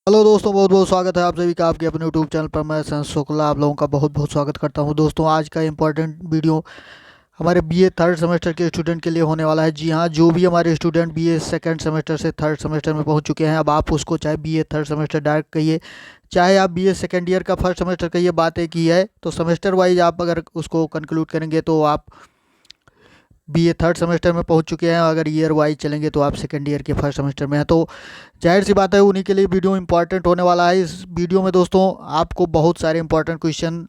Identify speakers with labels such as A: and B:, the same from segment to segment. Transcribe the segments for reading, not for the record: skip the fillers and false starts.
A: Hello दोस्तों, बहुत बहुत स्वागत है आप सभी का आपके अपने यूट्यूब चैनल पर। मैं संत शुक्ला आप लोगों का बहुत बहुत स्वागत करता हूं। दोस्तों, आज का इम्पोर्टेंट वीडियो हमारे बीए थर्ड सेमेस्टर के स्टूडेंट के लिए होने वाला है। जी हाँ, जो भी हमारे स्टूडेंट बीए सेकंड सेमेस्टर से थर्ड सेमेस्टर में पहुंच चुके हैं, अब आप उसको चाहे बीए थर्ड सेमेस्टर डायरेक्ट कहिए, चाहे आप बीए सेकेंड ईयर का फर्स्ट सेमेस्टर कहिए, बात एक ही है। तो सेमेस्टर वाइज आप अगर उसको कंक्लूड करेंगे तो आप बीए थर्ड सेमेस्टर में पहुंच चुके हैं। अगर ईयर वाइज चलेंगे तो आप सेकेंड ईयर के फर्स्ट सेमेस्टर में हैं। तो जाहिर सी बात है, उन्हीं के लिए वीडियो इंपॉर्टेंट होने वाला है। इस वीडियो में दोस्तों आपको बहुत सारे इंपॉर्टेंट क्वेश्चन,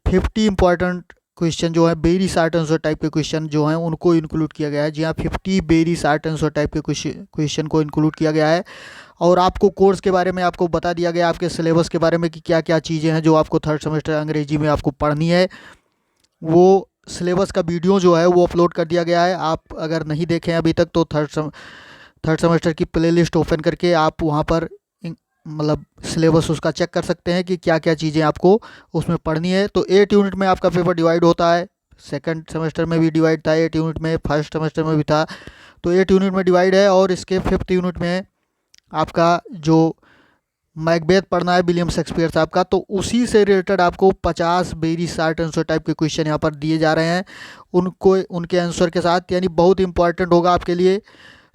A: 50 इंपॉर्टेंट क्वेश्चन जो है वेरी शॉर्ट आंसर टाइप के क्वेश्चन जो हैं उनको इंक्लूड किया गया है। जी हाँ, 50 वेरी शॉर्ट आंसर टाइप के क्वेश्चन को इंक्लूड किया गया है। और आपको कोर्स के बारे में आपको बता दिया गया, आपके सिलेबस के बारे में कि क्या क्या चीज़ें हैं जो आपको थर्ड सेमेस्टर अंग्रेजी में आपको पढ़नी है। वो सिलेबस का वीडियो जो है वो अपलोड कर दिया गया है। आप अगर नहीं देखें अभी तक तो थर्ड सेमेस्टर की प्लेलिस्ट ओपन करके आप वहाँ पर मतलब सिलेबस उसका चेक कर सकते हैं कि क्या क्या चीज़ें आपको उसमें पढ़नी है। तो 8 यूनिट में आपका पेपर डिवाइड होता है। सेकंड सेमेस्टर में भी डिवाइड था 8 यूनिट में, फर्स्ट सेमेस्टर में भी था। तो 8 यूनिट में डिवाइड है। और इसके 5th यूनिट में आपका जो मैकबेथ पढ़ना है विलियम शेक्सपियर साहब का, तो उसी से रिलेटेड आपको 50 वेरी शॉर्ट आंसर टाइप के क्वेश्चन यहाँ पर दिए जा रहे हैं, उनको उनके आंसर के साथ, यानी बहुत इंपॉर्टेंट होगा आपके लिए।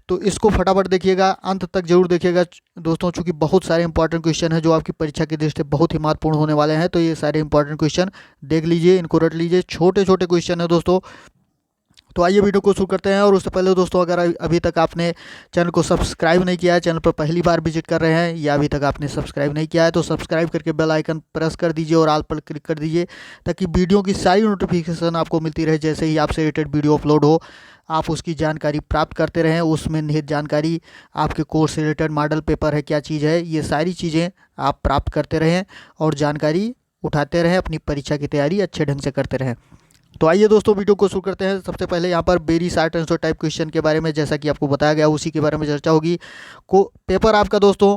A: तो इसको फटाफट देखिएगा, अंत तक जरूर देखिएगा दोस्तों, चूंकि बहुत सारे इंपॉर्टेंट क्वेश्चन हैं जो आपकी परीक्षा की दृष्टि से बहुत ही महत्वपूर्ण होने वाले हैं। तो ये सारे इंपॉर्टेंट क्वेश्चन देख लीजिए, इनको रट लीजिए। छोटे छोटे क्वेश्चन है दोस्तों। तो आइए वीडियो को शुरू करते हैं। और उससे पहले दोस्तों, अगर अभी तक आपने चैनल को सब्सक्राइब नहीं किया है, चैनल पर पहली बार विजिट कर रहे हैं या अभी तक आपने सब्सक्राइब नहीं किया है, तो सब्सक्राइब करके बेल आइकन प्रेस कर दीजिए और ऑल पर क्लिक कर दीजिए, ताकि वीडियो की सारी नोटिफिकेशन आपको मिलती रहे। जैसे ही आपसे रिलेटेड वीडियो अपलोड हो आप उसकी जानकारी प्राप्त करते रहें। उसमें निहित जानकारी, आपके कोर्स से रिलेटेड मॉडल पेपर है, क्या चीज़ है, ये सारी चीज़ें आप प्राप्त करते रहें और जानकारी उठाते रहें, अपनी परीक्षा की तैयारी अच्छे ढंग से करते रहें। तो आइए दोस्तों, वीडियो को शुरू करते हैं। सबसे पहले यहाँ पर very short answer type question के बारे में, जैसा कि आपको बताया गया उसी के बारे में चर्चा होगी। को पेपर आपका दोस्तों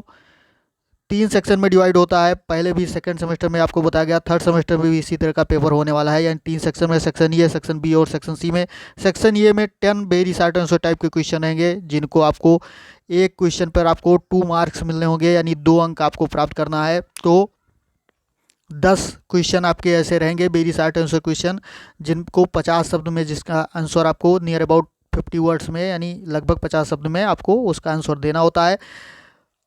A: 3 सेक्शन में डिवाइड होता है। पहले भी सेकंड सेमेस्टर में आपको बताया गया, थर्ड सेमेस्टर में भी इसी तरह का पेपर होने वाला है। यानी 3 सेक्शन में, सेक्शन ए, सेक्शन बी और सेक्शन सी में। सेक्शन ए में 10 वेरी शॉर्ट आंसर टाइप के क्वेश्चन रहेंगे, जिनको आपको एक क्वेश्चन पर आपको 2 मार्क्स मिलने होंगे, यानी 2 अंक आपको प्राप्त करना है। तो 10 क्वेश्चन आपके ऐसे रहेंगे वेरी शॉर्ट आंसर क्वेश्चन, जिनको 50 शब्द में, जिसका आंसर आपको नियर अबाउट 50 वर्ड्स में, यानी लगभग 50 शब्द में आपको उसका आंसर देना होता है।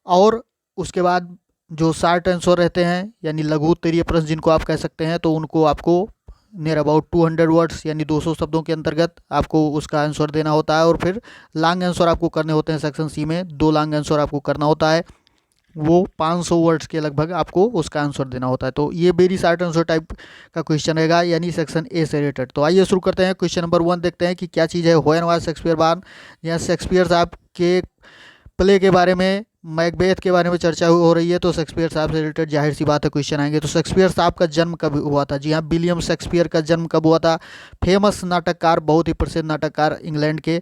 A: और उसके बाद जो शॉर्ट आंसर रहते हैं, यानी लघु उत्तरीय प्रश्न जिनको आप कह सकते हैं, तो उनको आपको नियर अबाउट 200 वर्ड्स यानी 200 शब्दों के अंतर्गत आपको उसका आंसर देना होता है। और फिर लॉन्ग आंसर आपको करने होते हैं। सेक्शन सी में 2 लॉन्ग आंसर आपको करना होता है, वो 500 वर्ड्स के लगभग आपको उसका आंसर देना होता है। तो ये वेरी शॉर्ट आंसर टाइप का क्वेश्चन रहेगा, यानी सेक्शन ए से रिलेटेड। तो आइए शुरू करते हैं। क्वेश्चन नंबर 1 देखते हैं कि क्या चीज़ है। When was Shakespeare born. यहाँ शेक्सपियर साहब के प्ले के बारे में, मैकबेथ के बारे में चर्चा हो रही है, तो शेक्सपियर साहब से रिलेटेड जाहिर सी बात है क्वेश्चन आएंगे। तो शेक्सपियर साहब का जन्म कब हुआ था। जी हाँ, विलियम शेक्सपियर का जन्म कब हुआ था। फेमस नाटककार, बहुत ही प्रसिद्ध नाटककार इंग्लैंड के।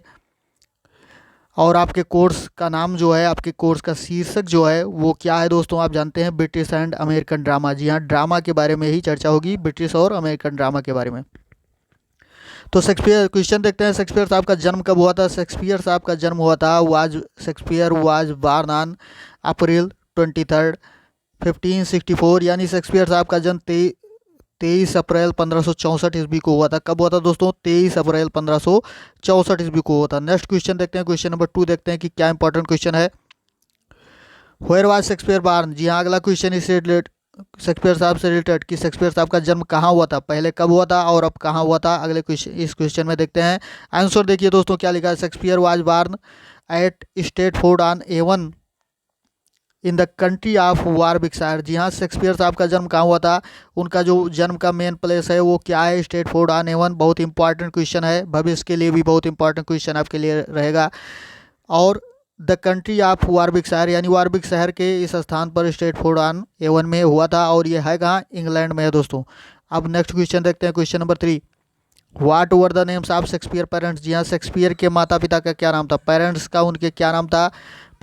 A: और आपके कोर्स का नाम जो है, आपके कोर्स का शीर्षक जो है वो क्या है दोस्तों, आप जानते हैं, ब्रिटिश एंड अमेरिकन ड्रामा। जी हाँ, ड्रामा के बारे में ही चर्चा होगी, ब्रिटिश और अमेरिकन ड्रामा के बारे में। तो शेक्सपियर क्वेश्चन देखते हैं, शेक्सपियर साहब का जन्म कब हुआ था। शेक्सपियर साहब का जन्म हुआ था, Shakespeare was born on April 23 1564। यानी शेक्सपियर साहब का जन्म 23 अप्रैल 1564 ईस्वी को हुआ था। कब हुआ था दोस्तों, 23 अप्रैल 1564 ईस्वी को हुआ था। नेक्स्ट क्वेश्चन देखते हैं, क्वेश्चन नंबर 2 देखते हैं कि क्या इंपॉर्टेंट क्वेश्चन है। Where was Shakespeare born. जी हाँ, अगला क्वेश्चन इससे रिलेटेड, शेक्सपियर साहब से रिलेटेड, कि शेक्सपियर साहब का जन्म कहाँ हुआ था, पहले कब हुआ था और अब कहाँ हुआ था। अगले क्वेश्चन, इस क्वेश्चन में देखते हैं आंसर। देखिए दोस्तों क्या लिखा है, Shakespeare was born at Stratford on Avon in the country of Warwickshire. जी हाँ, शेक्सपियर साहब का जन्म कहाँ हुआ था, उनका जो जन्म का मेन प्लेस है वो क्या है, स्टेटफोर्ड ऑन एवन। बहुत इंपॉर्टेंट क्वेश्चन है, भविष्य के लिए भी बहुत इंपॉर्टेंट क्वेश्चन आपके लिए रहेगा। और द कंट्री ऑफ वारविकशायर, यानी वारविक शहर के इस स्थान पर स्टेटफोर्ड ऑन एवन में हुआ था, और ये है कहाँ, इंग्लैंड में है दोस्तों। अब नेक्स्ट क्वेश्चन देखते हैं, question number 3। What were the names of Shakespeare parents. जी हाँ, शेक्सपियर के माता पिता का क्या नाम था, पेरेंट्स का उनके क्या नाम था।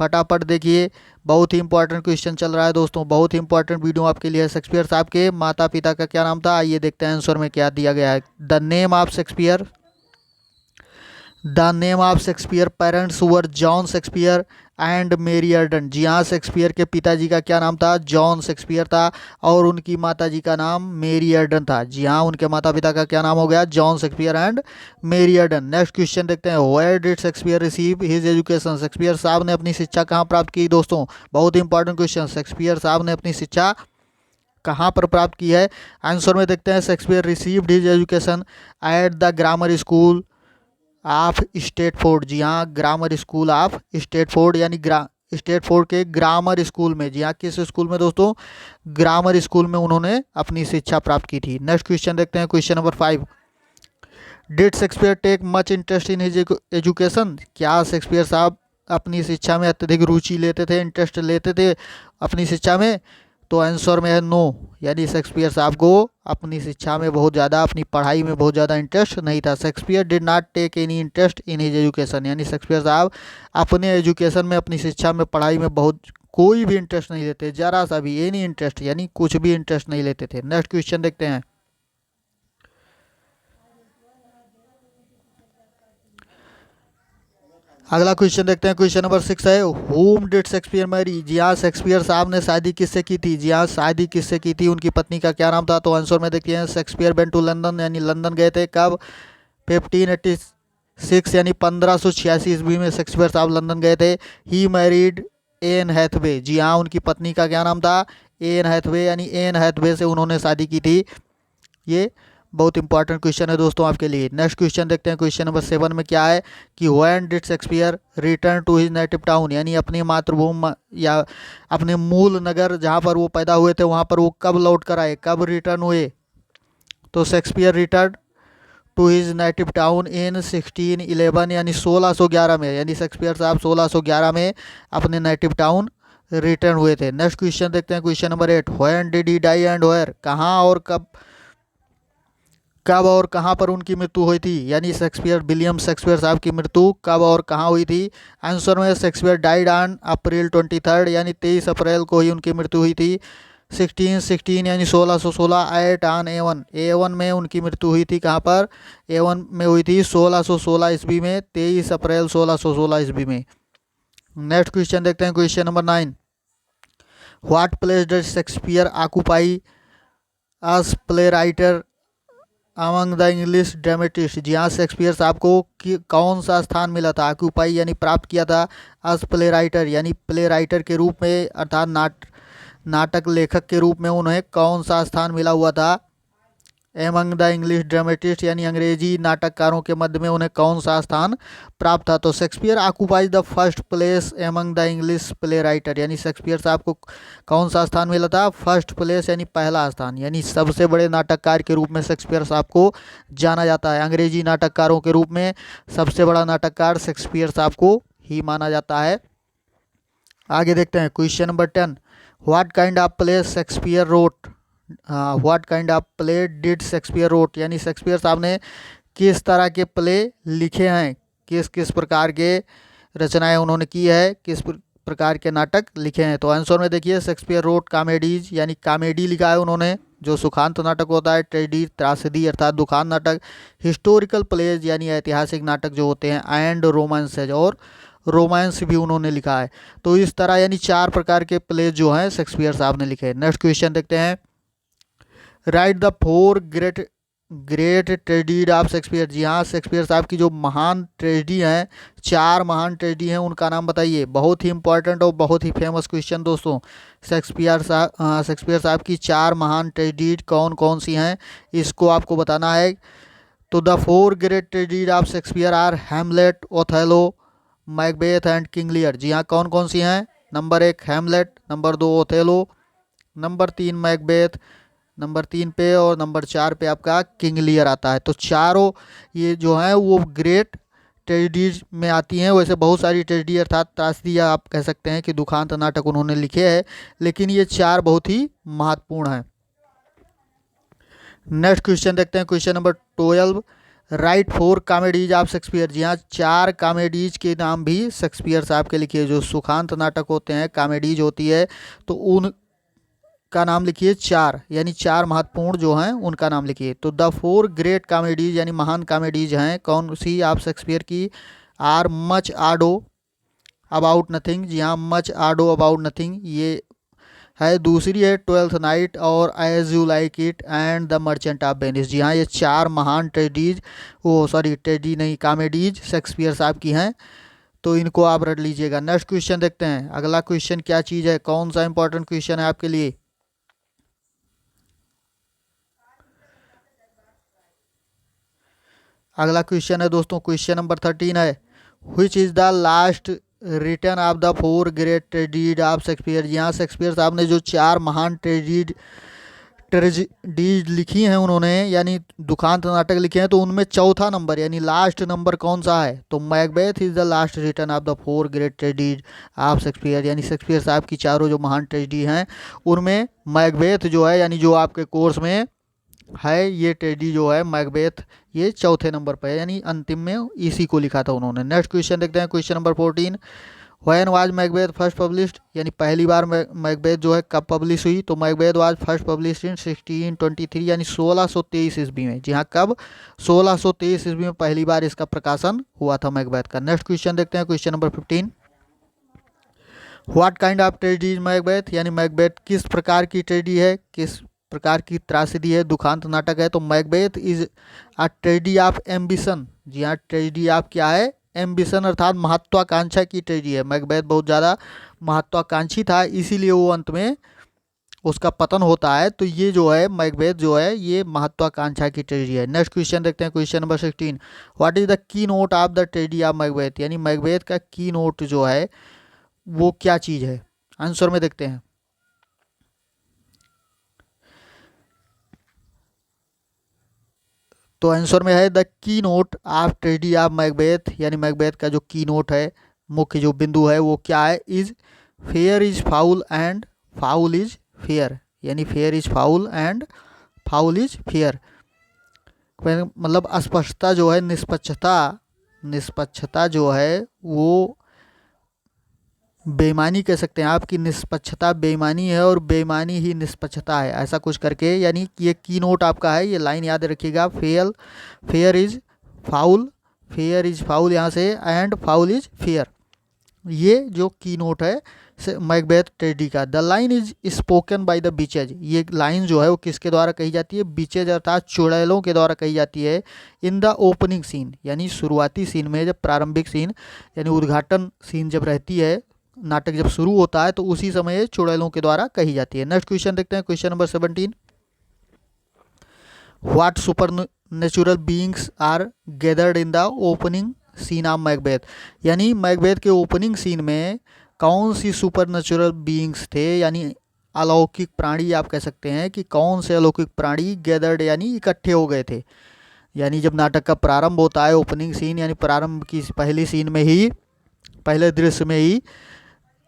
A: फटाफट देखिए, बहुत ही इंपॉर्टेंट क्वेश्चन चल रहा है दोस्तों, बहुत ही इंपॉर्टेंट वीडियो आपके लिए। शेक्सपियर साहब के माता पिता का क्या नाम था, आइए देखते हैं आंसर में क्या दिया गया है। The name of Shakespeare, the name of Shakespeare parents were John Shakespeare and Mary Ardern. जी हाँ, शेक्सपियर के पिताजी का क्या नाम था? जॉन शेक्सपियर था, और उनकी माताजी का नाम मेरी अर्डन था। जी हाँ, उनके माता पिता का क्या नाम हो गया? John Shakespeare and Mary Arden. Next question देखते हैं, where did Shakespeare receive his education. Shakespeare साहब ने अपनी शिक्षा कहाँ प्राप्त की? दोस्तों बहुत इंपॉर्टेंट क्वेश्चन, शेक्सपियर साहब ने अपनी शिक्षा कहाँ पर प्राप्त की है? आंसर में देखते हैं, Shakespeare received his education at the grammar school of Stratford. जी हाँ, ग्रामर स्कूल ऑफ स्टेटफोर्ड, यानी स्टेटफोर्ड के ग्रामर स्कूल में। जी हाँ, किस स्कूल में दोस्तों? ग्रामर स्कूल में उन्होंने अपनी शिक्षा प्राप्त की थी। नेक्स्ट क्वेश्चन देखते हैं, question number 5, did Shakespeare take much interest in his education. क्या शेक्सपियर साहब अपनी शिक्षा में अत्यधिक रुचि लेते थे, इंटरेस्ट लेते थे अपनी शिक्षा में? तो आंसर में है नो, यानी शेक्सपियर साहब को अपनी शिक्षा में बहुत ज़्यादा, अपनी पढ़ाई में बहुत ज़्यादा इंटरेस्ट नहीं था। Shakespeare did not take any interest in his education, यानी शेक्सपियर साहब अपने एजुकेशन में, अपनी शिक्षा में, पढ़ाई में बहुत कोई भी इंटरेस्ट नहीं लेते, ज़रा सा भी, एनी इंटरेस्ट, यानी कुछ भी इंटरेस्ट नहीं लेते थे। नेक्स्ट क्वेश्चन देखते हैं, अगला क्वेश्चन देखते हैं, क्वेश्चन नंबर 6 है, होम डिड शेक्सपियर मैरी। जी हाँ, शेक्सपियर साहब ने शादी किससे की थी? जी हाँ, शादी किससे की थी? उनकी पत्नी का क्या नाम था? तो आंसर में देखते हैं, शेक्सपियर वेंट टू लंदन, यानी लंदन गए थे। कब? 1586, यानी 1586 ईस्वी में शेक्सपियर साहब लंदन गए थे। He married N Hathaway. जी हाँ, उनकी पत्नी का क्या नाम था? एन हैथवे, यानी एन हैथवे से उन्होंने शादी की थी। ये बहुत इंपॉर्टेंट क्वेश्चन है दोस्तों आपके लिए। नेक्स्ट क्वेश्चन देखते हैं, क्वेश्चन नंबर 7 में क्या है कि when did Shakespeare return to his native town, यानी अपनी मातृभूमि या अपने मूल नगर जहाँ पर वो पैदा हुए थे वहाँ पर वो कब लौट कर आए, कब रिटर्न हुए? तो Shakespeare return to his native town in 1611, यानी 1611 में, यानी शेक्सपियर साहब 1611 में अपने नेटिव टाउन रिटर्न हुए थे। नेक्स्ट क्वेश्चन देखते हैं, question number 8, when did he die and where. कहाँ और कब, कब और कहाँ पर उनकी मृत्यु हुई थी? यानी शेक्सपियर, विलियम शेक्सपियर साहब की मृत्यु कब और कहाँ हुई थी? आंसर में शेक्सपियर डाइड ऑन अप्रैल 23, यानी 23 अप्रैल को ही उनकी मृत्यु हुई थी। 1616, यानी 1616 एट ऑन एवन, एवन में उनकी मृत्यु हुई थी। कहाँ पर? एवन में हुई थी 1616 ईस्वी में, 23 अप्रैल 1616 ईस्वी में। नेक्स्ट क्वेश्चन देखते हैं, question number 9, what place does Shakespeare occupy as play writer among the English dramatist. जी हाँ, शेक्सपियर साहब को कौन सा स्थान मिला था? ऑक्यूपाई यानी प्राप्त किया था, एज प्ले राइटर यानी प्ले राइटर के रूप में, अर्थात नाटक लेखक के रूप में उन्हें कौन सा स्थान मिला हुआ था? एमंग द इंग्लिश ड्रामेटिस्ट, यानी अंग्रेजी नाटककारों के मध्य में उन्हें कौन सा स्थान प्राप्त था? तो Shakespeare occupies the first place among the English play writer, यानी शेक्सपियर साहब को कौन सा स्थान मिला था? फर्स्ट प्लेस, यानी पहला स्थान, यानी सबसे बड़े नाटककार के रूप में शेक्सपियर साहब को जाना जाता है। अंग्रेजी नाटककारों के रूप में सबसे बड़ा नाटककार शेक्सपियर साहब को ही माना जाता है। आगे देखते हैं, question number 10, what kind of play Shakespeare wrote. What kind of play did Shakespeare wrote, यानी शेक्सपियर साहब ने किस तरह के प्ले लिखे हैं, किस किस प्रकार के रचनाएं उन्होंने की है, किस प्रकार के नाटक लिखे हैं? तो आंसर में देखिए, शेक्सपियर रोट कॉमेडीज, यानी कॉमेडी लिखा है उन्होंने, जो सुखांत नाटक होता है, ट्रेजेडी त्रासदी अर्थात दुखान नाटक, हिस्टोरिकल प्लेज यानी ऐतिहासिक नाटक जो होते हैं, एंड रोमांसेज, और रोमांस भी उन्होंने लिखा है। तो इस तरह यानी 4 प्रकार के प्लेज जो हैं शेक्सपियर साहब ने लिखे। नेक्स्ट क्वेश्चन देखते हैं, write the 4 great tragedy of Shakespeare. जी हाँ, शेक्सपियर साहब की जो महान ट्रेजेडी हैं, 4 महान ट्रेजेडी हैं, उनका नाम बताइए। बहुत ही इंपॉर्टेंट और बहुत ही फेमस क्वेश्चन दोस्तों। शेक्सपियर साहब की 4 महान ट्रेजेडी कौन कौन सी हैं, इसको आपको बताना है। तो the 4 great tragedy of Shakespeare are Hamlet, Othello, Macbeth and King Lear. जी हाँ, कौन कौन सी हैं? Number 1 Hamlet, number 2 Othello, number 3 Macbeth, number 3 पे, और नंबर 4 पे आपका किंग लियर आता है। तो चारों ये जो हैं वो ग्रेट ट्रेजेडीज में आती हैं। वैसे बहुत सारी ट्रेजेडी अर्थात त्रासदी या आप कह सकते हैं कि दुखांत नाटक उन्होंने लिखे हैं, लेकिन ये 4 बहुत ही महत्वपूर्ण हैं। नेक्स्ट क्वेश्चन देखते हैं, question number 12, write 4 comedies of Shakespeare. जी हाँ, 4 कॉमेडीज के नाम भी शेक्सपियर साहब के लिखे, जो सुखांत नाटक होते हैं, कॉमेडीज होती है, तो उन का नाम लिखिए, चार यानी चार महत्वपूर्ण जो हैं उनका नाम लिखिए। तो द फोर ग्रेट कॉमेडीज यानी महान कॉमेडीज हैं कौन सी आप शेक्सपियर की? Are much ado about nothing, जी हाँ, मच आडो अबाउट नथिंग ये है। दूसरी है ट्वेल्थ नाइट और as you like it and the merchant of Venice, जी हाँ, ये चार महान ट्रेडीज, वो सॉरी ट्रेडी नहीं कॉमेडीज शेक्सपियर साहब की हैं, तो इनको आप रट लीजिएगा। नेक्स्ट क्वेश्चन देखते हैं। अगला क्वेश्चन क्या चीज़ है, कौन सा इंपॉर्टेंट क्वेश्चन है आपके लिए? अगला क्वेश्चन है दोस्तों, क्वेश्चन नंबर 13 है, which is the last return of the four great tragedy of Shakespeare. यहाँ शेक्सपियर साहब ने जो चार महान ट्रेजिडीज लिखी हैं उन्होंने, यानी दुखांत नाटक लिखे हैं, तो उनमें चौथा नंबर यानी लास्ट नंबर कौन सा है? तो Macbeth is the last return of the four great tragedies of Shakespeare, यानी शेक्सपियर साहब की चारों जो महान ट्रेजिडी हैं उनमें मैकबेथ जो है, यानी जो आपके कोर्स में है ये ट्रेजिडी जो है मैकबेथ, ये चौथे नंबर पर है, यानी अंतिम में इसी को लिखा था उन्होंने। नेक्स्ट क्वेश्चन देखते हैं, question number 14, when was Macbeth first published, यानी पहली बार मैकबेथ जो है कब पब्लिश हुई? तो Macbeth was first published in 1623 यानी 1623 ईस्वी में, जी हाँ, कब? 1623 ईस्वी में पहली बार इसका प्रकाशन हुआ था मैकबेथ का। नेक्स्ट क्वेश्चन देखते हैं, question number 15, what kind of tragedy is Macbeth, यानी मैकबेथ किस प्रकार की ट्रेजेडी है, किस प्रकार की त्रासदी है, दुखांत नाटक है? तो Macbeth is a tragedy of ambition, जी हाँ, ट्रेजेडी ऑफ क्या है? एम्बिशन, अर्थात महत्वाकांक्षा की ट्रेजेडी है। मैकबेथ बहुत ज़्यादा महत्वाकांक्षी था, इसीलिए वो अंत में उसका पतन होता है। तो ये जो है मैकबेथ जो है ये महत्वाकांक्षा की ट्रेजेडी है। नेक्स्ट क्वेश्चन देखते हैं, question number 16, what is the key note of the tragedy of Macbeth, यानी मैकबेथ का की नोट जो है वो क्या चीज़ है? आंसर में देखते हैं। तो आंसर में है the key note of tragedy of Macbeth, यानी मैकबेथ का जो की नोट है, मुख्य जो बिंदु है वो क्या है? Is fair is foul and foul is fair, यानी fair is foul and foul is fair, मतलब अस्पष्टता जो है, निष्पक्षता, निष्पक्षता जो है वो बेईमानी कह सकते हैं, आपकी निष्पक्षता बेईमानी है और बेईमानी ही निष्पक्षता है, ऐसा कुछ करके, यानी ये की नोट आपका है, ये लाइन याद रखिएगा, fair is foul, fair is foul यहाँ से, एंड फाउल इज फेयर, ये जो की नोट है मैकबेथ ट्रेजेडी का। The line is spoken by the beaches, ये लाइन जो है वो किसके द्वारा कही जाती है? बीचेज अर्थात चुड़ैलों के द्वारा कही जाती है। इन द ओपनिंग सीन, यानी शुरुआती सीन में, जब प्रारंभिक सीन यानी उद्घाटन सीन जब रहती है, नाटक जब शुरू होता है, तो उसी समय चुड़ैलों के द्वारा कही जाती है। नेक्स्ट क्वेश्चन देखते हैं, question number 17, what super natural beings are gathered in the opening scene of Macbeth, यानी मैकबेथ के ओपनिंग सीन में कौन सी सुपर नेचुरल बीइंग्स थे, यानी अलौकिक प्राणी आप कह सकते हैं कि कौन से अलौकिक प्राणी गैदर्ड यानी इकट्ठे हो गए थे। यानी जब नाटक का प्रारंभ होता है, ओपनिंग सीन यानी प्रारंभ की पहली सीन में ही, पहले दृश्य में ही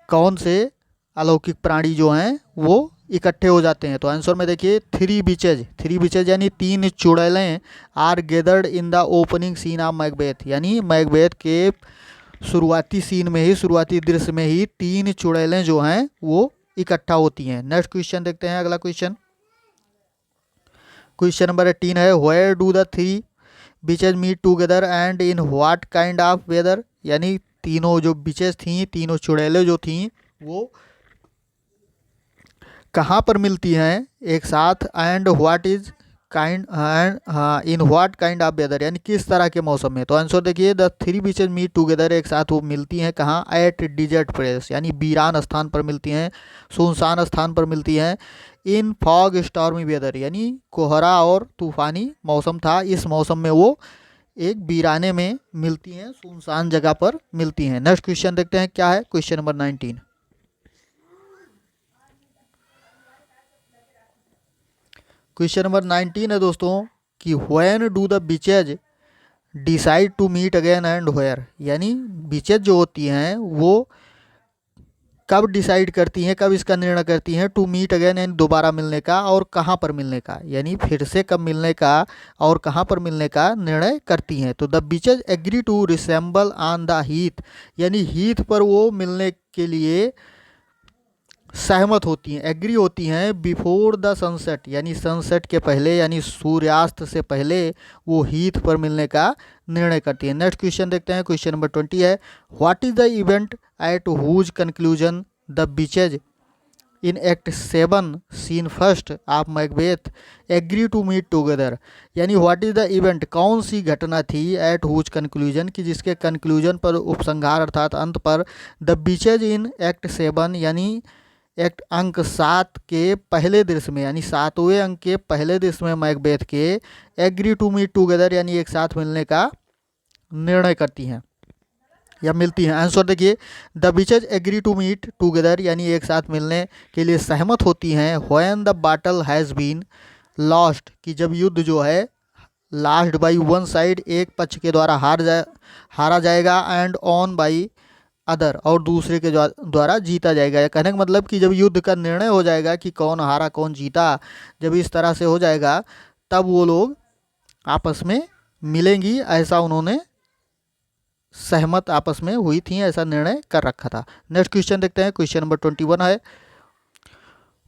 A: कौन से अलौकिक प्राणी जो हैं वो इकट्ठे हो जाते हैं? तो आंसर में देखिए थ्री बीचेज यानी तीन चुड़ैलें are gathered in the opening scene of Macbeth, यानी मैकबेथ के शुरुआती सीन में ही, शुरुआती दृश्य में ही तीन चुड़ैलें जो हैं वो इकट्ठा होती हैं। नेक्स्ट क्वेश्चन देखते हैं, अगला क्वेश्चन, क्वेश्चन नंबर 18 है, where do the three witches meet together and in what kind of weather, यानी तीनों जो बीचेस थी, तीनों चुड़ैलें जो थी वो कहाँ पर मिलती हैं एक साथ, and what is kind and in what kind of weather, यानी किस तरह के मौसम में? तो आंसर देखिए the three witches meet together, एक साथ वो मिलती हैं कहाँ? एट डिजर्ट प्लेस, यानी वीरान स्थान पर मिलती हैं, सुनसान स्थान पर मिलती हैं। इन फॉग स्टॉर्मी वेदर, यानी कोहरा और तूफानी मौसम था, इस मौसम में वो एक वीराने में मिलती हैं, सुनसान जगह पर मिलती हैं। नेक्स्ट क्वेश्चन देखते हैं क्या है, क्वेश्चन नंबर 19, क्वेश्चन नंबर 19 है दोस्तों कि when do the beaches decide to meet again and where, यानी बीचेज जो होती हैं वो कब डिसाइड करती हैं, कब इसका निर्णय करती हैं टू मीट अगेन, यानी दोबारा मिलने का, और कहाँ पर मिलने का, यानी फिर से कब मिलने का और कहाँ पर मिलने का निर्णय करती हैं? तो the witches agree to reassemble on the heath, यानी हीथ पर वो मिलने के लिए सहमत होती हैं, एग्री होती हैं बिफोर द सनसेट, यानी सनसेट के पहले, यानी सूर्यास्त से पहले वो हीथ पर मिलने का निर्णय करती हैं। नेक्स्ट क्वेश्चन देखते हैं, क्वेश्चन नंबर 20 है, what is the event at whose conclusion the witches in act 7 scene first of Macbeth agree to meet together. यानी व्हाट इज द इवेंट, कौन सी घटना थी एट हुज कंक्लूजन, कि जिसके कंक्लूजन पर, उपसंहार अर्थात अंत पर, द बीचेज इन एक्ट 7 यानी एक्ट अंक 7 के पहले दृश्य में, यानी 7वें अंक के पहले दृश्य में मैकबेथ के एग्री टू मीट टुगेदर यानी एक साथ मिलने का निर्णय करती हैं या मिलती हैं। आंसर देखिए, the witches agree to meet together यानी एक साथ मिलने के लिए सहमत होती हैं when the battle has been lost, कि जब युद्ध जो है लास्ट बाई वन साइड, एक पक्ष के द्वारा हारा जाएगा, एंड ऑन बाई अदर और दूसरे के द्वारा जीता जाएगा। कहने का मतलब कि जब युद्ध का निर्णय हो जाएगा कि कौन हारा कौन जीता, जब इस तरह से हो जाएगा तब वो लोग आपस में मिलेंगी, ऐसा उन्होंने सहमत आपस में हुई थी, ऐसा निर्णय कर रखा था। नेक्स्ट क्वेश्चन देखते हैं, क्वेश्चन नंबर 21 है,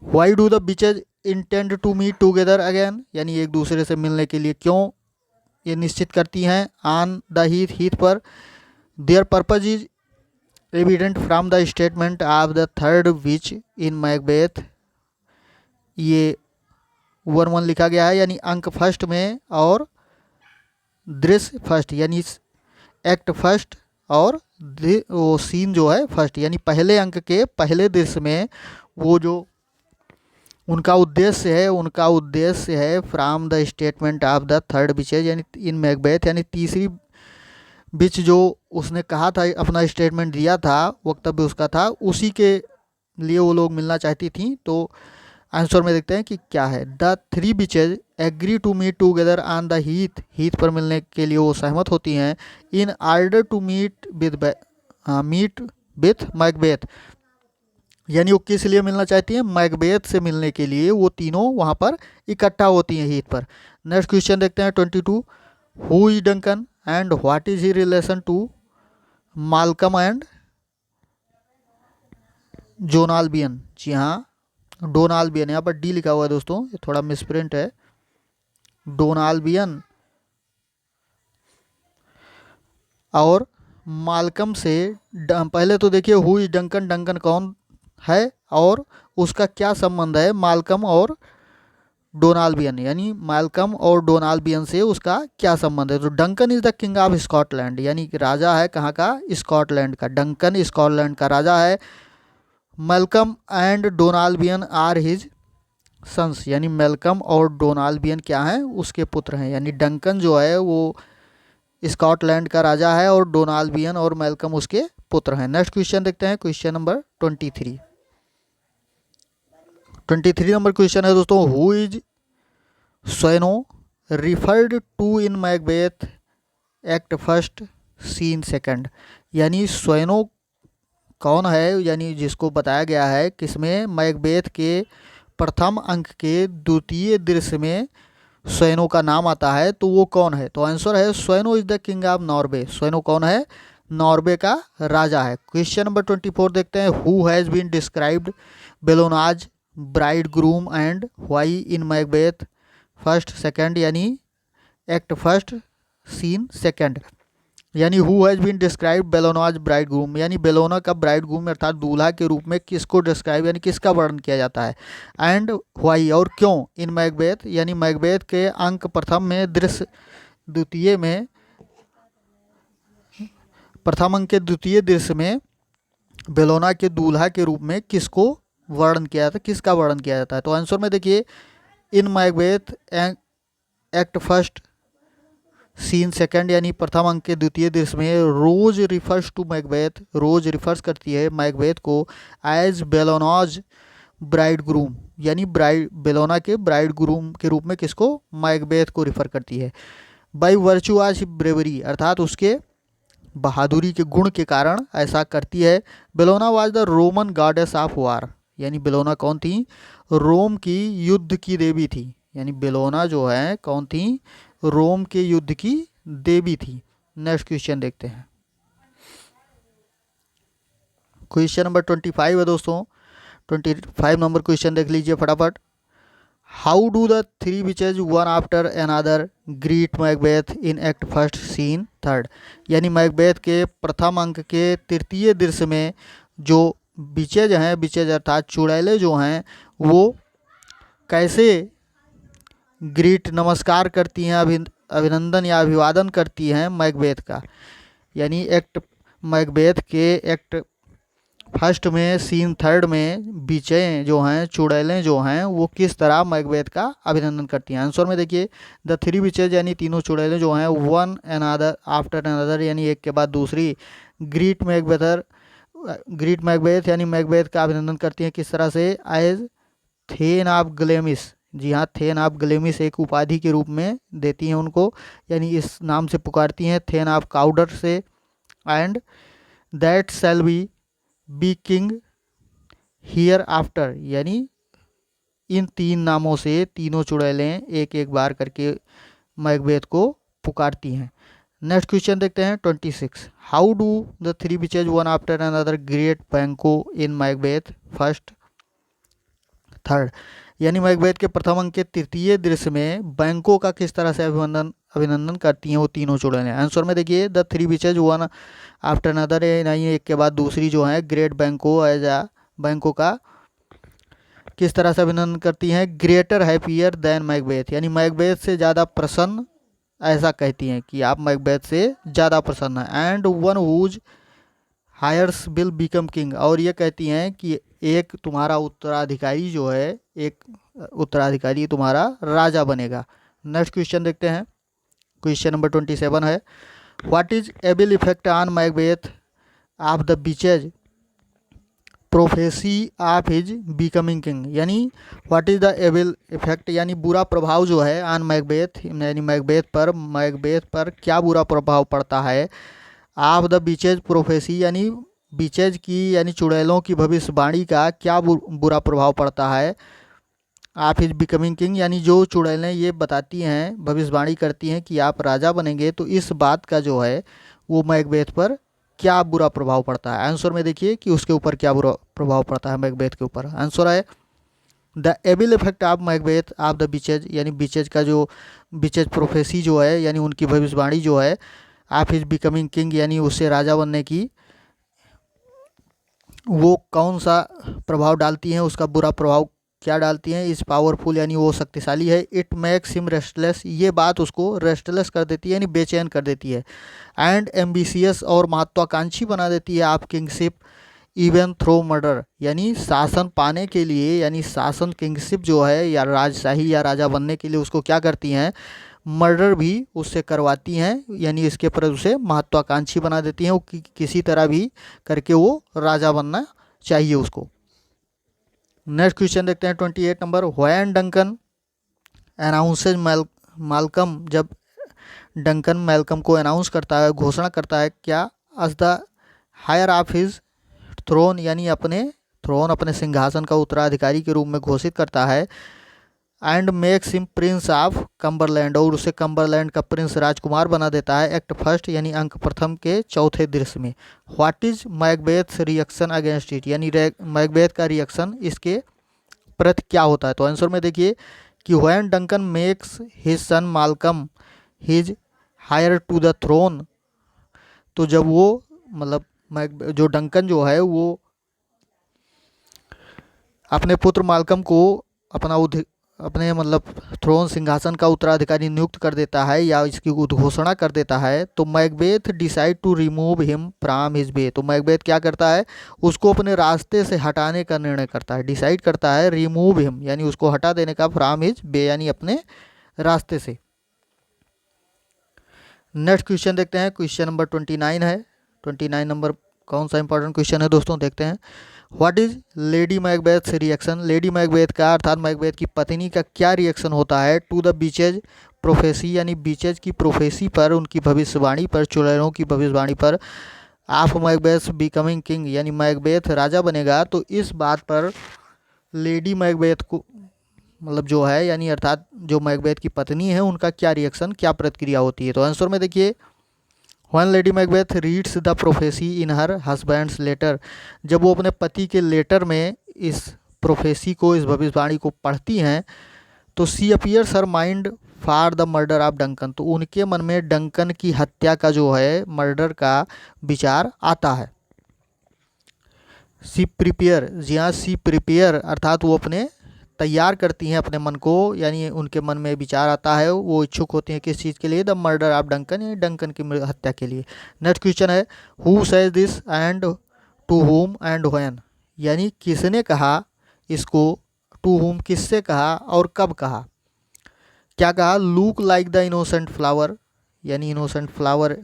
A: why do the witches intend to meet together again, यानी एक दूसरे से मिलने के लिए क्यों ये निश्चित करती हैं ऑन द हीथ, हीथ पर। There purpose is evident from the statement of the third which in Macbeth, ये 1-1 लिखा गया है, यानी अंक फर्स्ट में और दृश्य फर्स्ट, यानी एक्ट फर्स्ट और वो सीन जो है फर्स्ट, यानी पहले अंक के पहले दृश्य में वो जो उनका उद्देश्य है from the statement of the third bitches यानी इन मैकबेथ, यानी तीसरी बिच जो उसने कहा था, अपना स्टेटमेंट दिया था, वक्तव्य उसका था, उसी के लिए वो लोग मिलना चाहती थी। तो आंसर में देखते हैं कि क्या है, the three witches agree to meet together on the heath, heath पर मिलने के लिए वो सहमत होती हैं in order to meet with Macbeth, यानी वो किस लिए मिलना चाहती हैं, मैकबेथ से मिलने के लिए वो तीनों वहाँ पर इकट्ठा होती हैं हीथ पर। नेक्स्ट क्वेश्चन देखते हैं 22, who is Duncan and what is he relation to Malcolm and Donalbain. जी हाँ, डोनाल्बियन, यहाँ पर डी लिखा हुआ है दोस्तों, ये थोड़ा मिसप्रिंट है, डोनाल्बियन और मालकम से। पहले तो देखिए हु इज डंकन, डंकन कौन है और उसका क्या संबंध है मालकम और डोनाल्बियन, यानी मालकम और डोनाल्बियन से उसका क्या संबंध है। तो Duncan is the king of Scotland, यानी राजा है कहाँ का, स्कॉटलैंड का, डंकन स्कॉटलैंड का राजा है। Malcolm and Donalbain are his sons, यानी मैलकम और डोनाल्बियन क्या हैं, उसके पुत्र हैं, यानी डंकन जो है वो स्कॉटलैंड का राजा है और डोनाल्बियन और मैलकम उसके पुत्र हैं। नेक्स्ट क्वेश्चन देखते हैं, क्वेश्चन नंबर 23 नंबर क्वेश्चन है दोस्तों, who is Sweno referred to in Macbeth act first scene second, यानी स्वैनो कौन है, यानी जिसको बताया गया है किसमें, मैकबेथ के प्रथम अंक के द्वितीय दृश्य में स्वैनो का नाम आता है, तो वो कौन है। तो आंसर है Sweno is the king of Norway, Sweno कौन है, नॉर्वे का राजा है। क्वेश्चन नंबर 24 देखते हैं, who has been described Bellona's bridegroom and why in Macbeth first second, यानी एक्ट फर्स्ट सीन सेकंड, यानी who has been describe Bellona's bridegroom, यानी बेलोना का ब्राइड ग्रूम अर्थात दूल्हा के रूप में किसको डिस्क्राइब यानी किसका वर्णन किया जाता है, एंड व्हाई और क्यों, इन मैकबेथ यानी मैकबेथ के अंक प्रथम में दृश्य द्वितीय में, प्रथम अंक के द्वितीय दृश्य में बेलोना के दूल्हा के रूप में किसको वर्णन किया जाता है, किसका वर्णन किया जाता है। तो आंसर में देखिए, in Macbeth act first scene second यानी प्रथम अंक के द्वितीय दृश्य में Ross refers to Macbeth, Ross refers करती है मैकबेथ को एज बेलोनाज ब्राइड ग्रूम, यानी बेलोना के ब्राइड ग्रूम के रूप में किसको, मैकबेथ को रिफर करती है। बाई वर्चू आज ब्रेवरी अर्थात उसके बहादुरी के गुण के कारण ऐसा करती है। Bellona was the Roman goddess of war, यानी बेलोना कौन थी, रोम की युद्ध की देवी थी, यानी बेलोना जो है कौन थी, रोम के युद्ध की देवी थी। नेक्स्ट क्वेश्चन देखते हैं, क्वेश्चन नंबर 25 है दोस्तों, 25 नंबर क्वेश्चन देख लीजिए फटाफट। How do the three witches one after another greet Macbeth in act first scene third. यानी मैकबेथ के प्रथम अंक के तृतीय दृश्य में जो विचेज हैं, विचेज अर्थात चुड़ैलें जो हैं, वो कैसे ग्रीट नमस्कार करती हैं, अभिनंदन या अभिवादन करती हैं मैकबेथ का। यानी एक्ट मैकबेथ के एक्ट फर्स्ट में सीन थर्ड में बीचें जो हैं, चुड़ैलें जो हैं, वो किस तरह मैकबेथ का अभिनंदन करती हैं। आंसर में देखिए द थ्री बीचेज यानी तीनों चुड़ैलें जो हैं वन अनदर आफ्टर अनदर यानी एक के बाद दूसरी ग्रीट मैकबेथ यानी मैकबेथ का अभिनंदन करती हैं किस तरह से। एज थेन ऑफ ग्लेमिस, जी हाँ, थेन ऑफ ग्लेमिस एक उपाधि के रूप में देती हैं उनको, यानी इस नाम से पुकारती हैं, थेन ऑफ काउडर से। And that shall be king here after, यानी इन तीन नामों से तीनों चुड़ैलें एक एक बार करके मैकबेथ को पुकारती हैं। नेक्स्ट क्वेश्चन देखते हैं 26। How do the three witches one after another great बैंको इन मैकबेथ फर्स्ट थर्ड। यानी मैकबेथ के प्रथम अंक के तृतीय दृश्य में बैंकों का किस तरह से अभिनंदन करती हैं वो तीनों चुड़ैलें। आंसर में देखिए the three witches one after another नहीं, एक के बाद दूसरी जो है ग्रेट बैंको एज आ बैंकों का किस तरह से अभिनंदन करती हैं। ग्रेटर हैप्पियर देन मैकबेथ, यानी मैकबेथ से ज़्यादा प्रसन्न, ऐसा कहती हैं कि आप मैकबेथ से ज़्यादा प्रसन्न हैं। And one whose heirs will become king, और ये कहती हैं कि एक तुम्हारा उत्तराधिकारी जो है, एक उत्तराधिकारी तुम्हारा राजा बनेगा। नेक्स्ट क्वेश्चन देखते हैं, क्वेश्चन नंबर 27 है। What is evil effect on Macbeth of the witches prophecy of his becoming king. यानी what is the evil effect, यानी बुरा प्रभाव जो है ऑन मैकबेथ, यानी मैकबेथ पर क्या बुरा प्रभाव पड़ता है। ऑफ द बीचेज प्रोफेसी, यानी बीचेज की यानी चुड़ैलों की भविष्यवाणी का क्या बुरा प्रभाव पड़ता है। आप हिज बिकमिंग किंग, यानी जो चुड़ैलें ये बताती हैं, भविष्यवाणी करती हैं कि आप राजा बनेंगे, तो इस बात का जो है वो मैकबेथ पर क्या बुरा प्रभाव पड़ता है। आंसर में देखिए कि उसके ऊपर क्या बुरा प्रभाव पड़ता है मैकबेथ के ऊपर। आंसर है the evil effect of Macbeth of the beaches, यानी बीचेज का जो बीचेज प्रोफेसी जो है, यानी उनकी भविष्यवाणी जो है, ऑफ हिज बिकमिंग किंग, यानी उससे राजा बनने की, वो कौन सा प्रभाव डालती हैं, उसका बुरा प्रभाव क्या डालती हैं। इस पावरफुल, यानी वो शक्तिशाली है। इट मेक्स हिम रेस्टलेस, ये बात उसको रेस्टलेस कर देती है, यानी बेचैन कर देती है। एंड एम्बिशियस, और महत्वाकांक्षी बना देती है आप किंगशिप इवन थ्रो मर्डर, यानी शासन पाने के लिए, यानी शासन किंगशिप जो है या राजशाही या राजा बनने के लिए उसको क्या करती हैं, मर्डर भी उससे करवाती हैं, यानी इसके पर उसे महत्वाकांक्षी बना देती हैं। वो किसी तरह भी करके वो राजा बनना चाहिए उसको। नेक्स्ट क्वेश्चन देखते हैं 28 नंबर। व्हेन डंकन अनाउंसेज मालकम, जब डंकन मैलकम को अनाउंस करता है, घोषणा करता है क्या, as the heir of his throne, यानी अपने सिंहासन का उत्तराधिकारी के रूप में घोषित करता है। And makes him Prince of Cumberland, और उसे कम्बरलैंड का प्रिंस राजकुमार बना देता है एक्ट फर्स्ट यानी अंक प्रथम के चौथे दृश्य में। What is Macbeth reaction against it, यानी मैकबेथ का रिएक्शन इसके प्रति क्या होता है। तो आंसर में देखिए कि when Duncan makes his son Malcolm his heir to the throne, तो जब वो मतलब जो डंकन जो है वो अपने पुत्र मालकम को अपने मतलब थ्रोन सिंहासन का उत्तराधिकारी नियुक्त कर देता है या इसकी उद्घोषणा कर देता है, तो Macbeth decide to remove him from his way, तो मैकबेथ क्या करता है, उसको अपने रास्ते से हटाने का निर्णय करता है। डिसाइड करता है रिमूव हिम, यानी उसको हटा देने का, फ्रॉम हिज वे यानी अपने रास्ते से। नेक्स्ट क्वेश्चन देखते हैं, क्वेश्चन नंबर 29 है। 29 नंबर कौन सा इंपॉर्टेंट क्वेश्चन है दोस्तों, देखते हैं। What is lady Macbeth reaction, lady Macbeth का अर्थात मैकबेथ की पत्नी का क्या रिएक्शन होता है टू द बीचेज प्रोफेसी, यानी बीचेज की प्रोफेसी पर, उनकी भविष्यवाणी पर, चुड़ैलों की भविष्यवाणी पर, ऑफ मैकबेथ बिकमिंग किंग, यानी मैकबेथ राजा बनेगा। तो इस बात पर लेडी मैकबेथ को मतलब जो है, यानी अर्थात जो मैकबेथ की पत्नी है, उनका क्या रिएक्शन, क्या प्रतिक्रिया होती है। तो आंसर में देखिए when Lady Macbeth reads the prophecy in her husband's letter, जब वो अपने पति के लेटर में इस प्रोफेसी को, इस भविष्यवाणी को पढ़ती हैं, तो she appears her mind for the murder of Duncan, तो उनके मन में डंकन की हत्या का जो है, मर्डर का विचार आता है। सी प्रिपेयर, जी हाँ, सी प्रिपेयर अर्थात वो अपने तैयार करती हैं अपने मन को, यानी उनके मन में विचार आता है, वो इच्छुक होती हैं किस चीज़ के लिए, द मर्डर ऑफ डंकन, यानी डंकन की हत्या के लिए। नेक्स्ट क्वेश्चन है who says this and to whom and when, यानी किसने कहा इसको, टू होम किससे कहा और कब कहा। क्या कहा, look like the innocent flower, यानी इनोसेंट फ्लावर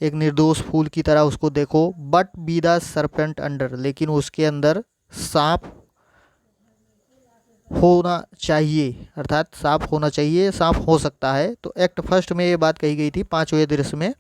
A: एक निर्दोष फूल की तरह उसको देखो, but be the serpent under, लेकिन उसके अंदर सांप होना चाहिए, अर्थात सांप होना चाहिए, सांप हो सकता है। तो एक्ट फर्स्ट में ये बात कही गई थी, 5वें दृश्य में,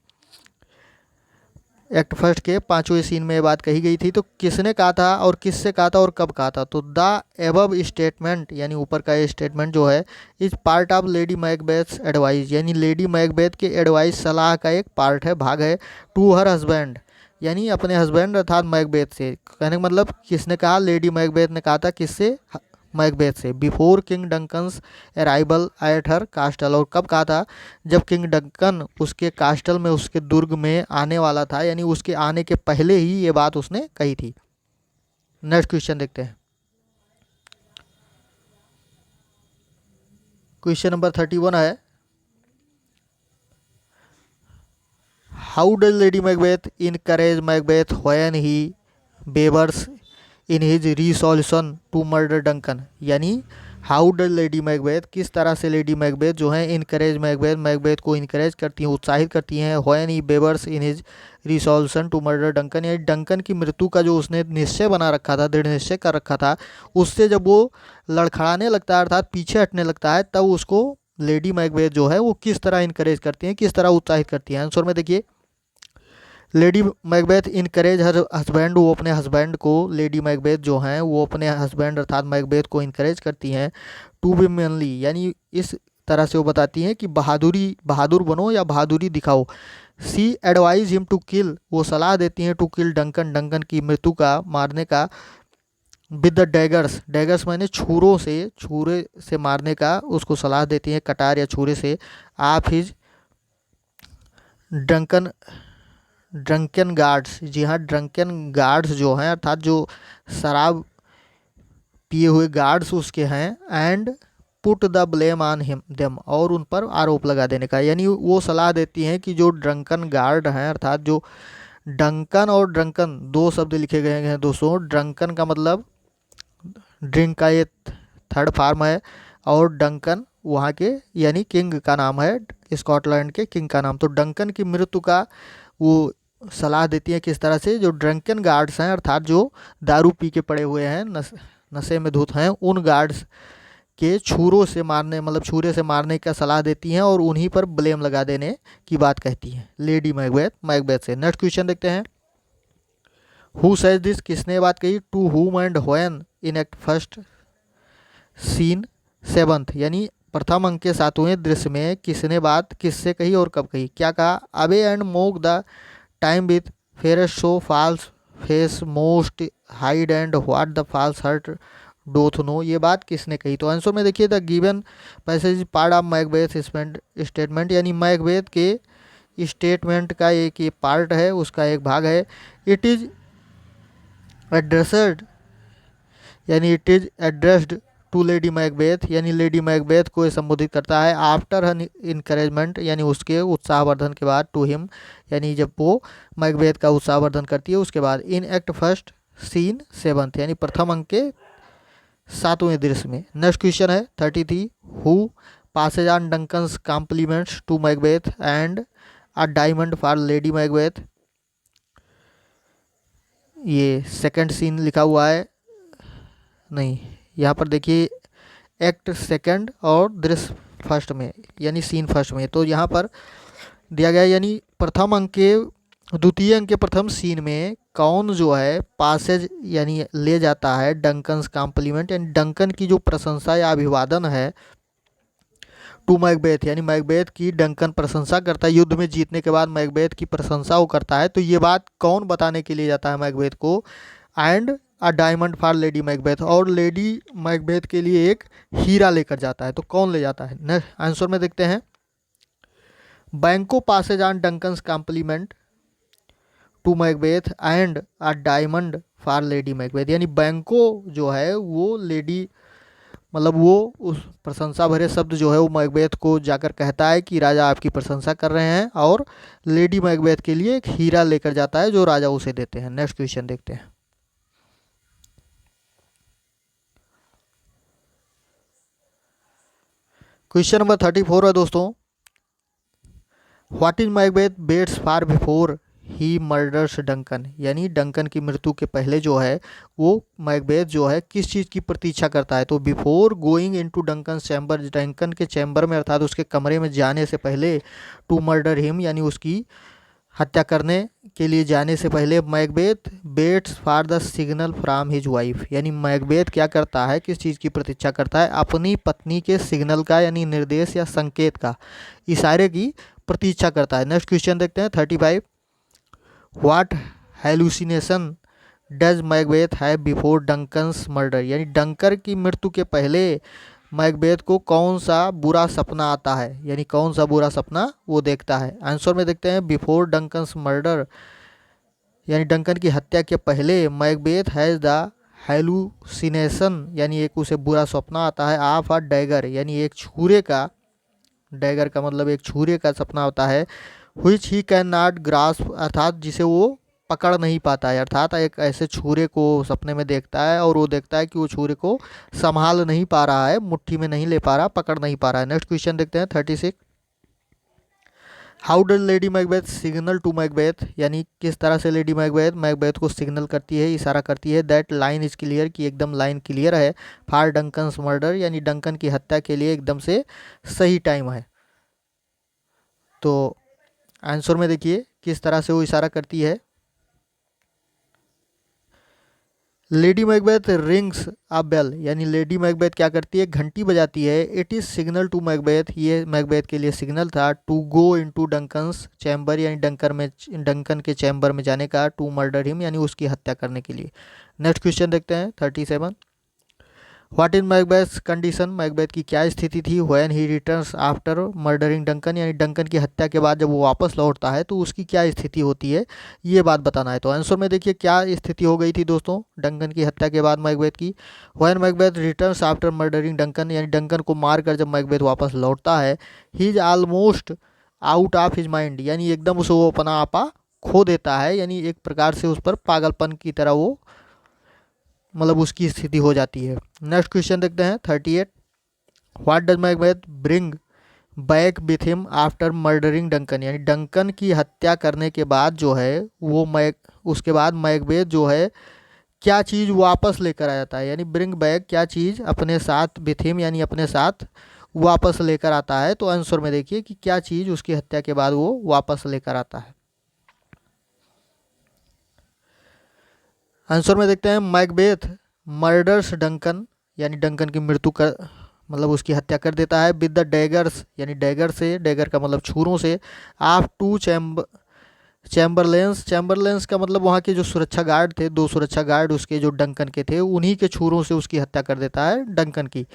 A: एक्ट फर्स्ट के 5वें सीन में ये बात कही गई थी। तो किसने कहा था और किससे कहा था और कब कहा था, तो द एबव स्टेटमेंट, यानी ऊपर का ये स्टेटमेंट जो है, is part of Lady Macbeth's advice, यानी लेडी मैकबेथ के एडवाइस, सलाह का एक पार्ट है, भाग है, टू हर हस्बैंड, यानी अपने हस्बैंड अर्थात मैकबेथ से। कहने का मतलब किसने कहा, लेडी मैकबेथ ने कहा था, किससे, मैकबेथ से, before king Duncan's arrival at her कास्टल, और कब कहा था, जब किंग डंकन उसके कास्टल में, उसके दुर्ग में आने वाला था, यानी उसके आने के पहले ही ये बात उसने कही थी। नेक्स्ट क्वेश्चन देखते हैं, क्वेश्चन नंबर 31 है, how does Lady Macbeth encourage Macbeth when he wavers in his resolution to murder Duncan, यानी हाउ डज लेडी मैकबेथ, किस तरह से लेडी मैकबेथ जो है इनकरेज मैकबेथ, मैकबेथ को इनकरेज करती हैं, उत्साहित करती हैं, when he wavers in his resolution to murder Duncan, यानी डंकन की मृत्यु का जो उसने निश्चय बना रखा था, दृढ़ निश्चय कर रखा था, उससे जब वो लड़खड़ाने लगता है अर्थात पीछे हटने लगता है, तब उसको लेडी मैकबेथ जो है वो किस तरह इनकरेज करती हैं, किस तरह उत्साहित करती हैं। आंसर में देखिए, lady Macbeth encourage her husband, वो अपने हस्बैंड को, लेडी मैकबेथ जो हैं वो अपने हस्बैंड अर्थात मैकबेथ को इनकरेज करती हैं, टू बी मैनली, यानी इस तरह से वो बताती हैं कि बहादुर बनो या बहादुरी दिखाओ। सी एडवाइज हिम टू किल, वो सलाह देती हैं, टू किल डंकन, डंकन की मृत्यु का, मारने का, विद द डैगर्स, डैगर्स माने छुरे से मारने का उसको सलाह देती हैं, कटार या छुरे से, आप हिज डंकन ड्रंकन गार्ड्स, जी हाँ, ड्रंकन गार्ड्स जो हैं अर्थात जो शराब पिए हुए गार्ड्स उसके हैं, and put the blame on him them, और उन पर आरोप लगा देने का, यानी वो सलाह देती हैं कि जो ड्रंकन गार्ड हैं अर्थात जो डंकन और ड्रंकन दो शब्द लिखे गए हैं दोस्तों, ड्रंकन का मतलब ड्रिंक का ये थर्ड फार्म है, और डंकन वहाँ के यानी किंग का नाम है, स्कॉटलैंड के किंग का नाम। तो डंकन की मृत्यु का वो सलाह देती है किस तरह से, जो ड्रंकन गार्ड्स हैं अर्थात जो दारू पी के पड़े हुए हैं, नशे में धुत हैं, उन गार्ड्स के छुरों से मारने, मतलब छुरे से मारने का सलाह देती हैं, और उन्हीं पर ब्लेम लगा देने की बात कहती हैं लेडी मैकबेथ से। नेक्स्ट क्वेश्चन देखते हैं, हु सेज दिस, किसने बात कही, to whom and when in act first scene 7th, यानी प्रथम अंक के 7वें दृश्य में किसने बात किससे कही और कब कही। क्या कहा, away and mock the time with fairest show false face most hide and what the false heart doth know, ये बात किसने कही। तो आंसर में देखिए, the given passage part of Macbeth statement, यानी मैकबेथ के स्टेटमेंट का एक ये पार्ट है, उसका एक भाग है। इट इज एड्रेस्ड, यानी it is addressed to Lady Macbeth, यानी लेडी मैकबेथ को संबोधित करता है, आफ्टर हर इनकरेजमेंट, यानी उसके उत्साहवर्धन के बाद, टू हिम, यानी जब वो मैकबेथ का उत्साहवर्धन करती है उसके बाद, इन एक्ट फर्स्ट सीन 7th, यानी प्रथम अंक के 7वें दृश्य में। नेक्स्ट क्वेश्चन है 33, who passes on Duncan's compliments to Macbeth and a diamond for Lady Macbeth, ये सेकंड सीन लिखा हुआ है, नहीं, यहाँ पर देखिए एक्ट सेकंड और दृश्य फर्स्ट में, यानी सीन फर्स्ट में, तो यहाँ पर दिया गया, यानी प्रथम अंक के द्वितीय अंक के प्रथम सीन में कौन जो है पासेज यानी ले जाता है डंकन्स कॉम्प्लीमेंट, यानी डंकन की जो प्रशंसा या अभिवादन है, टू मैकबेथ, यानी मैकबेथ की डंकन प्रशंसा करता है। युद्ध में जीतने के बाद मैकबेथ की प्रशंसा वो करता है। तो ये बात कौन बताने के लिए जाता है मैकबेथ को? And a diamond for Lady Macbeth, और लेडी मैकबेथ के लिए एक हीरा लेकर जाता है। तो कौन ले जाता है? नेक्स्ट आंसर में देखते हैं। Banquo passes on Duncan's compliment to Macbeth and a diamond for Lady Macbeth, यानी बैंको जो है वो लेडी, मतलब वो उस प्रशंसा भरे शब्द जो है वो मैकबेथ को जाकर कहता है कि राजा आपकी प्रशंसा कर रहे हैं, और लेडी मैकबेथ के लिए एक हीरा लेकर जाता है जो राजा उसे देते हैं। नेक्स्ट क्वेश्चन देखते हैं। क्वेश्चन नंबर 34 है दोस्तों। What is Macbeth waits for before he murders Duncan, यानी डंकन की मृत्यु के पहले जो है वो मैकबेथ जो है किस चीज़ की प्रतीक्षा करता है? तो before going into Duncan chamber, Duncan के चैम्बर में अर्थात उसके कमरे में जाने से पहले, टू मर्डर हिम यानी उसकी हत्या करने के लिए जाने से पहले, Macbeth waits for the signal from his wife, यानी मैकबेथ क्या करता है, किस चीज़ की प्रतीक्षा करता है? अपनी पत्नी के सिग्नल का, यानी निर्देश या संकेत का, इशारे की प्रतीक्षा करता है। नेक्स्ट क्वेश्चन देखते हैं 35। What hallucination does Macbeth have before Duncan's murder, यानी डंकर की मृत्यु के पहले मैकबेथ को कौन सा बुरा सपना आता है, यानी कौन सा बुरा सपना वो देखता है? आंसर में देखते हैं। बिफोर डंकन्स मर्डर, यानी डंकन की हत्या के पहले मैकबेथ हैज़ द हेलुसिनेशन, यानी एक उसे बुरा सपना आता है, ऑफ अ डैगर, यानी एक छुरे का, डैगर का मतलब एक छुरे का सपना होता है, which he can not grasp, अर्थात जिसे वो पकड़ नहीं पाता है। अर्थात एक ऐसे छुरे को सपने में देखता है और वो देखता है कि वो छुरे को संभाल नहीं पा रहा है, मुट्ठी में नहीं ले पा रहा, पकड़ नहीं पा रहा है। नेक्स्ट क्वेश्चन देखते हैं 36। How does Lady Macbeth signal to Macbeth, यानी किस तरह से लेडी मैकबेथ मैकबेथ को सिग्नल करती है, इशारा करती है, दैट लाइन इज क्लियर, कि एकदम लाइन क्लियर है, फॉर डंकन्स मर्डर, यानी डंकन की हत्या के लिए एकदम से सही टाइम है। तो आंसर में देखिए किस तरह से वो इशारा करती है। Lady Macbeth rings a bell, यानी लेडी मैकबेथ क्या करती है? घंटी बजाती है। It is signal to Macbeth, ये मैकबेथ के लिए सिग्नल था, to go into Duncan's chamber, यानी डंकन के चैम्बर में जाने का, टू मर्डर हिम, यानी उसकी हत्या करने के लिए। नेक्स्ट क्वेश्चन देखते हैं 37। What is Macbeth condition, Macbeth की क्या स्थिति थी? When he returns after murdering Duncan, यानी डंकन की हत्या के बाद जब वो वापस लौटता है तो उसकी क्या स्थिति होती है, ये बात बताना है। तो आंसर में देखिए क्या स्थिति हो गई थी दोस्तों डंकन की हत्या के बाद मैकबेथ की। When Macbeth returns after murdering Duncan, यानी डंकन को मारकर जब मैकबेथ वापस लौटता है, he is almost out of his mind, यानी एकदम उसे वो अपना आपा खो देता है, यानी एक प्रकार से उस पर पागलपन की तरह वो, मतलब उसकी स्थिति हो जाती है। नेक्स्ट क्वेश्चन देखते हैं 38। What does Macbeth bring back with him after murdering Duncan, यानी डंकन की हत्या करने के बाद जो है वो उसके बाद मैकबेथ जो है क्या चीज़ वापस लेकर आ जाता है, यानी ब्रिंग बैक क्या चीज़ अपने साथ विथ हिम, यानी अपने साथ वापस लेकर आता है। तो आंसर में देखिए कि क्या चीज़ उसकी हत्या के बाद वो वापस लेकर आता है। आंसर में देखते हैं मैकबेथ मर्डर्स डंकन, यानी डंकन की मृत्यु कर, मतलब उसकी हत्या कर देता है, विद द डैगर्स, यानी डैगर से, डैगर का मतलब छुरों से, ऑफ टू चैम्बरलेंस, चैम्बरलेंस का मतलब वहाँ के जो सुरक्षा गार्ड थे, दो सुरक्षा गार्ड उसके जो डंकन के थे, उन्हीं के छुरों से उसकी हत्या कर देता है डंकन की।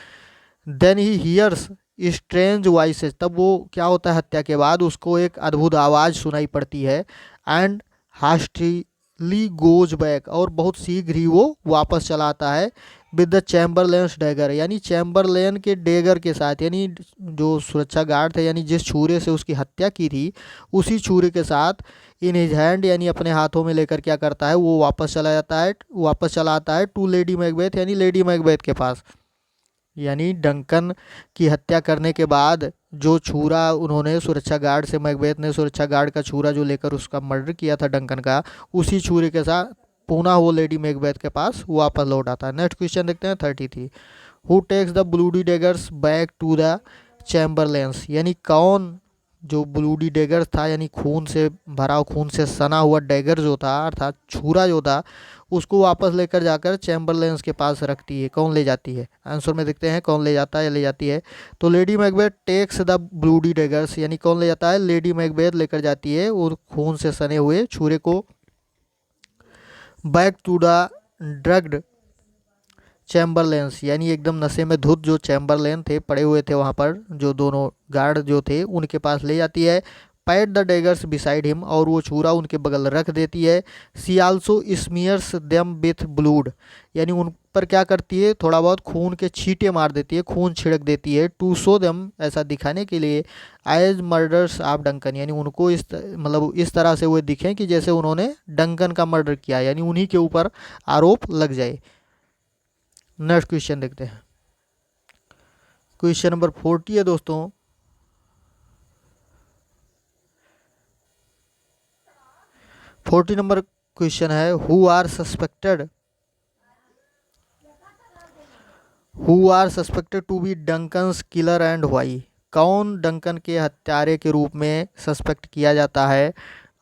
A: Then he hears strange voices, तब वो क्या होता है हत्या के बाद उसको एक अद्भुत आवाज़ सुनाई पड़ती है, एंड हास्टली गोज बैक, और बहुत शीघ्र ही वो वापस चला आता है, विद द चैम्बरलेंस डैगर, यानी चैम्बरलेन के डैगर के साथ, यानी जो सुरक्षा गार्ड थे, यानी जिस छुरे से उसकी हत्या की थी उसी छुरे के साथ, इन हिज हैंड, यानी अपने हाथों में लेकर क्या करता है वो वापस चला जाता है, वापस चला आता है टू लेडी मैकबेथ, यानी लेडी मैकबेथ के पास। यानी डंकन की हत्या करने के बाद जो छुरा उन्होंने सुरक्षा गार्ड से, मैकबेथ ने सुरक्षा गार्ड का छुरा जो लेकर उसका मर्डर किया था डंकन का, उसी छुरे के साथ पुनः वो लेडी मैकबेथ के पास वापस लौट आता है। नेक्स्ट क्वेश्चन देखते हैं 33। Who takes the bloody daggers back to the chamberlains, यानी कौन जो ब्लूडी डैगर था, यानी खून से भरा, खून से सना हुआ डैगर जो था, अर्थात छुरा जो था, उसको वापस लेकर जाकर चैम्बरलेन्स के पास रखती है। कौन ले जाती है? आंसर में देखते हैं कौन ले जाता है या ले जाती है। तो Lady Macbeth takes the bloody daggers, यानी कौन ले जाता है? लेडी मैकबेथ लेकर जाती है और खून से सने हुए छुरे को back to the drugged Chamberlain's, यानी एकदम नशे में धुत जो चैम्बरलेन थे, पड़े हुए थे वहाँ पर, जो दोनों गार्ड जो थे, उनके पास ले जाती है। Put the daggers beside him, और वो छुरा उनके बगल रख देती है। She also smears them with blood, यानी उन पर क्या करती है? थोड़ा बहुत खून के छींटे मार देती है, खून छिड़क देती है। टू शो देम, ऐसा दिखाने के लिए, एज मर्डर्स ऑफ डंकन, यानी उनको मतलब इस तरह से वो दिखें कि जैसे उन्होंने डंकन का मर्डर किया, यानी उन्हीं के ऊपर आरोप लग जाए। नेक्स्ट क्वेश्चन देखते हैं। क्वेश्चन नंबर 40 है दोस्तों। फोर्टी नंबर क्वेश्चन है, who are suspected to be Duncan's killer and why, कौन डंकन के हत्यारे के रूप में सस्पेक्ट किया जाता है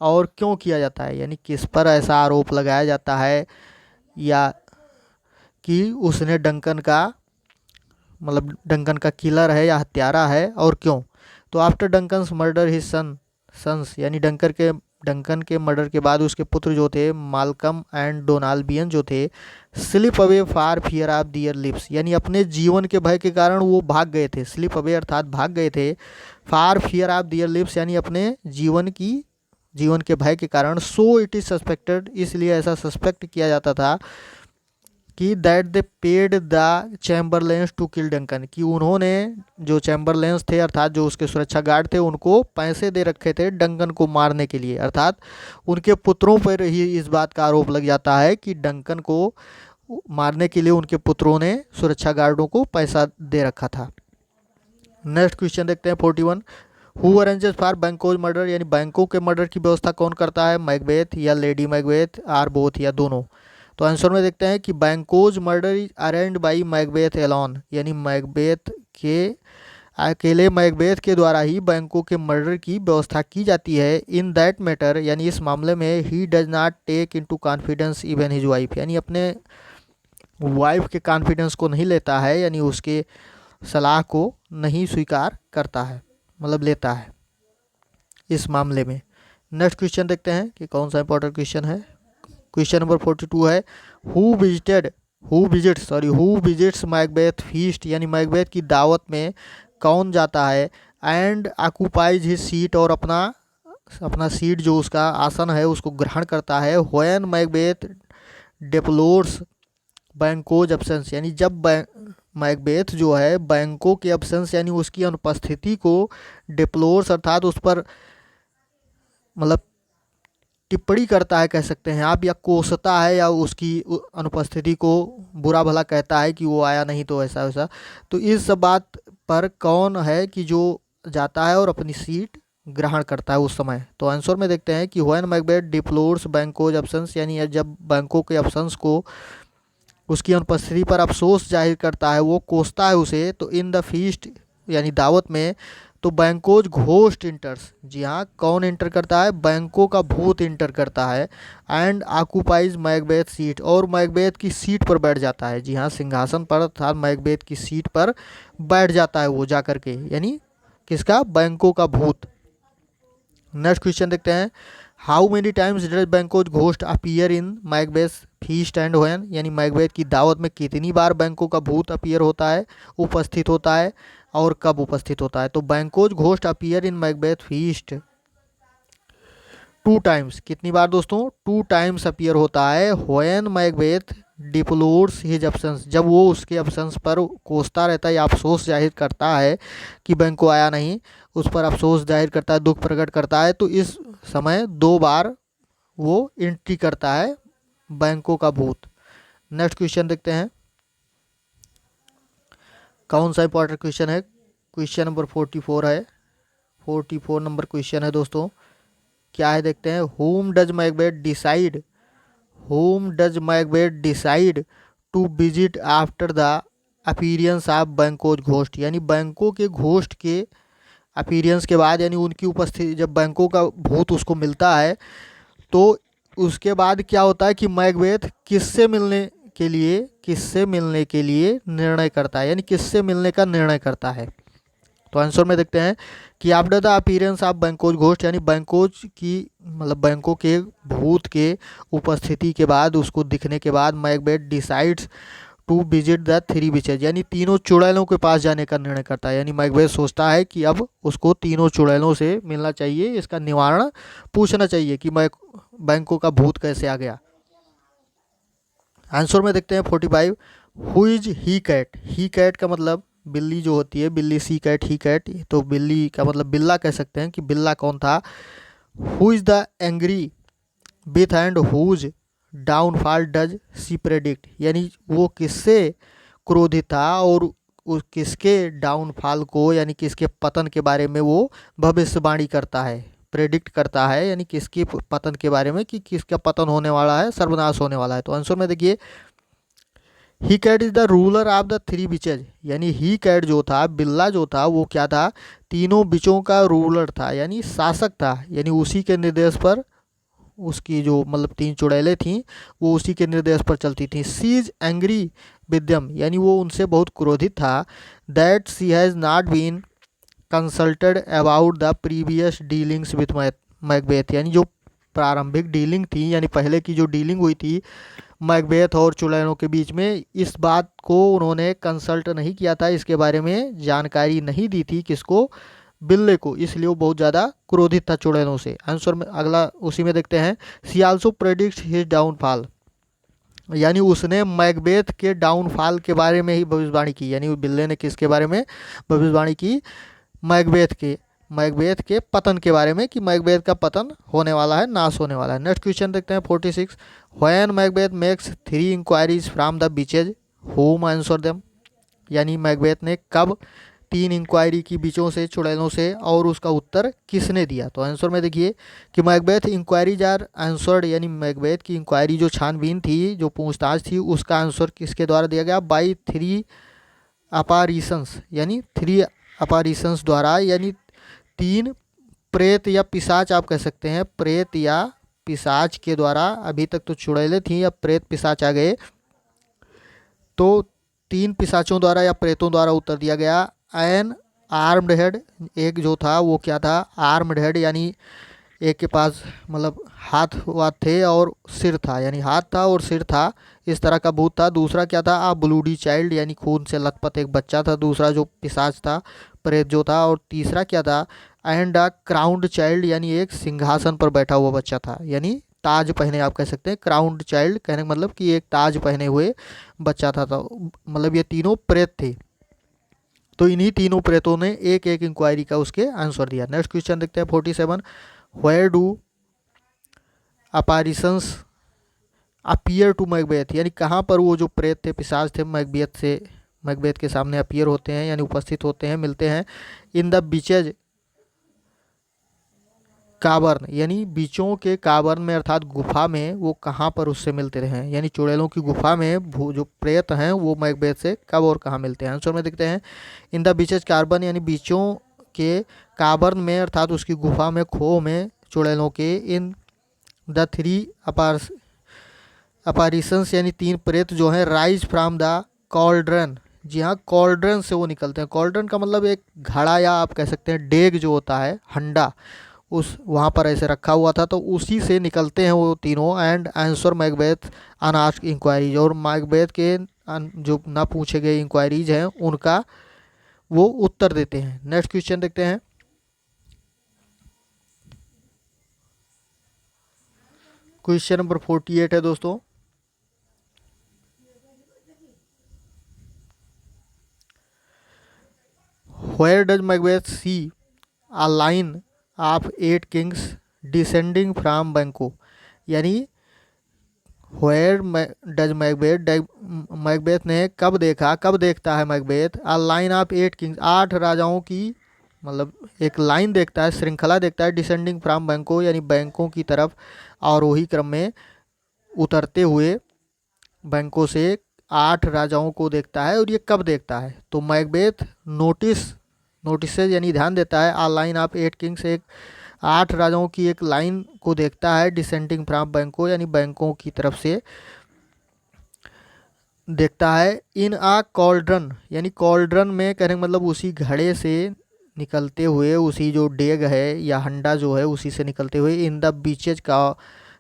A: और क्यों किया जाता है, यानी किस पर ऐसा आरोप लगाया जाता है या कि उसने डंकन का, मतलब डंकन का किलर है या हत्यारा है, और क्यों? तो after Duncan's murder his sons, यानी डंकन के मर्डर के बाद उसके पुत्र जो थे, मालकम एंड डोनाल्बियन जो थे, slip away for fear of their lives, यानी अपने जीवन के भय के कारण वो भाग गए थे। स्लिप अवे अर्थात भाग गए थे। फार फियर ऑफ दियर लिप्स, यानी अपने जीवन के भय के कारण। सो इट इज सस्पेक्टेड, इसलिए ऐसा सस्पेक्ट किया जाता था कि that they paid the chamberlains to kill Duncan, कि उन्होंने, जो चैम्बरलेंस थे अर्थात जो उसके सुरक्षा गार्ड थे, उनको पैसे दे रखे थे डंकन को मारने के लिए। अर्थात उनके पुत्रों पर ही इस बात का आरोप लग जाता है कि डंकन को मारने के लिए उनके पुत्रों ने सुरक्षा गार्डों को पैसा दे रखा था। नेक्स्ट क्वेश्चन देखते हैं 41। हु अरेंजेस फॉर बैंकोज मर्डर, यानी बैंकों के मर्डर की व्यवस्था कौन करता है? मैकबेथ या लेडी मैकबेथ, आर बोथ, या दोनों? तो आंसर में देखते हैं कि Banquo's murder is arranged by Macbeth alone, यानी अकेले मैकबेथ के द्वारा ही बैंकों के मर्डर की व्यवस्था की जाती है। इन दैट मैटर, यानी इस मामले में, he does not take into confidence even his wife, यानी अपने वाइफ के कॉन्फिडेंस को नहीं लेता है, यानी उसके सलाह को नहीं स्वीकार करता है, मतलब लेता है इस मामले में। नेक्स्ट क्वेश्चन देखते हैं कि कौन सा इंपॉर्टेंट क्वेश्चन है। क्वेश्चन नंबर 42 है, हु विजिट्स मैकबेथ फीस्ट, यानी मैकबेथ की दावत में कौन जाता है? एंड ऑक्यूपाइज हिज सीट, और अपना सीट जो उसका आसन है उसको ग्रहण करता है। व्हेन मैकबेथ डेप्लोर्स बैंकोज एब्सेंस, यानी जब मैकबेथ जो है बैंकों के एब्सेंस, यानी उसकी अनुपस्थिति को डिप्लोर्स, अर्थात उस पर मतलब टिप्पणी करता है, कह सकते हैं आप, या कोसता है, या उसकी अनुपस्थिति को बुरा भला कहता है कि वो आया नहीं तो ऐसा वैसा। तो इस बात पर कौन है कि जो जाता है और अपनी सीट ग्रहण करता है उस समय? तो आंसर में देखते हैं कि व्हेन मैकबेथ डिप्लोर्स बैंकोज एब्सेंस, यानी जब बैंकों के एब्सेंस को, उसकी अनुपस्थिति पर अफसोस जाहिर करता है, वो कोसता है उसे। तो इन द फीस्ट, यानी दावत में, तो बैंकोज घोस्ट इंटर्स, जी हाँ, कौन इंटर करता है? बैंकों का भूत इंटर करता है। एंड ऑक्यूपाइज मैकबेथ सीट, और मैकबेथ की सीट पर बैठ जाता है, जी हाँ, सिंहासन पर अर्थात मैकबेथ की सीट पर बैठ जाता है वो जाकर के, यानी किसका? बैंकों का भूत। नेक्स्ट क्वेश्चन देखते हैं, how many times does Banquo's ghost appear in Macbeth feast and when, यानी मैकबेथ की दावत में कितनी बार बैंकों का भूत अपीयर होता है, उपस्थित होता है, और कब उपस्थित होता है? तो Banquo's ghost appear in Macbeth feast 2 times, कितनी बार दोस्तों? 2 टाइम्स अपीयर होता है। When Macbeth deplores his absence, जब वो उसके एब्सेंस पर कोसता रहता है या अफसोस जाहिर करता है कि बैंको आया नहीं, उस पर अफसोस जाहिर करता है, दुख प्रकट करता है, तो इस समय 2 बार वो एंट्री करता है बैंकों का भूत। नेक्स्ट क्वेश्चन देखते हैं, कौन सा इंपॉर्टेंट क्वेश्चन है? क्वेश्चन नंबर 44 है। 44 नंबर क्वेश्चन है दोस्तों, क्या है देखते हैं। Whom does Macbeth decide to visit after the appearance of Banquo's ghost, यानी बैंकों के घोस्ट के अपीयरेंस के बाद यानी उनकी उपस्थिति, जब बैंको का भूत उसको मिलता है तो उसके बाद क्या होता है कि मैकबेथ किससे मिलने के लिए निर्णय करता है, यानी किससे मिलने का निर्णय करता है। तो आंसर में देखते हैं कि after the appearance of Banquo's ghost, यानी बैंकोज की मतलब बैंकों के भूत के उपस्थिति के बाद, उसको दिखने के बाद Macbeth decides to visit the three witches, यानी तीनों चुड़ैलों के पास जाने का निर्णय करता है। यानी मैकबेथ सोचता है कि अब उसको तीनों चुड़ैलों से मिलना चाहिए, इसका निवारण पूछना चाहिए कि बैंकों का भूत कैसे आ गया। आंसर में देखते हैं 45, who is he cat. He cat का मतलब बिल्ली जो होती है, बिल्ली सी कैट ही कैट, तो बिल्ली का मतलब बिल्ला कह सकते हैं कि बिल्ला कौन था। Who is the angry with and whose downfall does she predict, यानी वो किससे क्रोधित था और उस किसके डाउनफॉल को, यानी किसके पतन के बारे में वो भविष्यवाणी करता है, प्रेडिक्ट करता है, यानी किसके पतन के बारे में कि किसका पतन होने वाला है, सर्वनाश होने वाला है। तो आंसर में देखिए ही Hecate is the ruler of three बिचेज, यानी ही कैट जो था, बिल्ला जो था, वो क्या था, तीनों बिचों का रूलर था, यानी शासक था, यानी उसी के निर्देश पर उसकी जो मतलब तीन चुड़ैलें थीं वो उसी के निर्देश पर चलती थीं। She is angry with them, यानी वो उनसे बहुत क्रोधित था। That she has not been consulted about the previous dealings with Macbeth, यानी जो प्रारंभिक डीलिंग थी, यानी पहले की जो डीलिंग हुई थी मैकबेथ और चुड़ैलों के बीच में, इस बात को उन्होंने कंसल्ट नहीं किया था, इसके बारे में जानकारी नहीं दी थी किसको, बिल्ले को, इसलिए वो बहुत ज़्यादा क्रोधित था चुड़ैलों से। आंसर में अगला उसी में देखते हैं, सी आल्सो प्रेडिक्ट हिज डाउनफॉल, यानी उसने मैकबेथ के डाउनफॉल के बारे में ही भविष्यवाणी की, यानी बिल्ले ने किसके बारे में भविष्यवाणी की, मैकबेथ के पतन के बारे में कि मैकबेथ का पतन होने वाला है, नाश होने वाला है। नेक्स्ट क्वेश्चन देखते हैं 46, when Macbeth makes three inquiries from the witches whom answer them, यानी मैकबेथ ने कब तीन इंक्वायरी की बीचों से, चुड़ैलों से, और उसका उत्तर किसने दिया। तो आंसर में देखिए कि मैकबेथ इंक्वायरीज आर आंसर्ड, यानी मैकबेथ की इंक्वायरी जो छानबीन थी, जो पूछताछ थी, उसका आंसर किसके द्वारा दिया गया, बाई थ्री अपारिशंस, यानी थ्री अपारिशंस द्वारा, यानी तीन प्रेत या पिशाच आप कह सकते हैं, प्रेत या पिशाच के द्वारा। अभी तक तो चुड़ैलें थी, अब प्रेत पिशाच आ गए, तो तीन पिशाचों द्वारा या प्रेतों द्वारा उत्तर दिया गया। एन आर्म्ड हेड, एक जो था वो क्या था, आर्म्ड हेड, यानी एक के पास मतलब हाथ वाथ थे और सिर था, यानी हाथ था और सिर था, इस तरह का भूत था। दूसरा क्या था, आ ब्लूडी चाइल्ड, यानी खून से लथपथ एक बच्चा था, दूसरा जो पिशाच था, प्रेत जो था। और तीसरा क्या था, एंड अ क्राउंड चाइल्ड, यानी एक सिंहासन पर बैठा हुआ बच्चा था, यानी ताज पहने आप कह सकते हैं। क्राउंड चाइल्ड कहने का मतलब कि एक ताज पहने हुए बच्चा था, तो मतलब ये तीनों प्रेत थे। तो इन्हीं तीनों प्रेतों ने एक एक इंक्वायरी का उसके आंसर दिया। नेक्स्ट क्वेश्चन देखते हैं 47, where do apparitions appear to Macbeth, यानी कहाँ पर वो जो प्रेत थे, पिशाच थे, मैकबेथ के सामने अपीयर होते हैं, यानी उपस्थित होते हैं, मिलते हैं। इन द बीचेज काबर्न, यानी बीचों के काबर्न में अर्थात गुफा में वो कहाँ पर उससे मिलते रहे, यानी चुड़ैलों की गुफा में जो प्रेत हैं वो मैकबेथ से कब और कहाँ मिलते हैं। आंसर में देखते हैं इन द बीचेज कार्बन, यानी बीचों के काबर्न में अर्थात उसकी गुफा में, खो में चुड़ैलों के। इन द थ्री अपारिशंस, यानी तीन प्रेत जो हैं, राइज फ्रॉम द कॉल्ड्रन, जी हाँ, कॉल्ड्रन से वो निकलते हैं। कॉल्ड्रन का मतलब एक घड़ा या आप कह सकते हैं डेग जो होता है, हंडा, उस वहाँ पर ऐसे रखा हुआ था, तो उसी से निकलते हैं वो तीनों। एंड आंसर मैकबेथ अनआस्क्ड इंक्वायरीज, और मैकबेथ के जो ना पूछे गए इंक्वायरीज हैं उनका वो उत्तर देते हैं। नेक्स्ट क्वेश्चन देखते हैं, क्वेश्चन नंबर 48 है दोस्तों। Where does Macbeth see a line of 8 kings descending from Banquo, यानी Where does मैकबेथ ने कब देखा, कब देखता है Macbeth a line of 8 kings, 8 राजाओं की मतलब एक लाइन देखता है, श्रृंखला देखता है, डिसेंडिंग फ्रॉम बैंको, यानी बैंकों की तरफ आरोही क्रम में उतरते हुए बैंकों से 8 राजाओं को देखता है। और ये कब देखता है, तो मैकबेथ नोटिसेज यानी ध्यान देता है। आ लाइन ऑफ 8 किंग्स, एक 8 राजाओं की एक लाइन को देखता है। डिसेंडिंग फ्रॉम बैंको यानी बैंकों की तरफ से देखता है। इन आ कॉल्ड्रन यानी कॉल्ड्रन में कहने का मतलब उसी घड़े से निकलते हुए, उसी जो डेग है या हंडा जो है उसी से निकलते हुए। इन द बीचेज का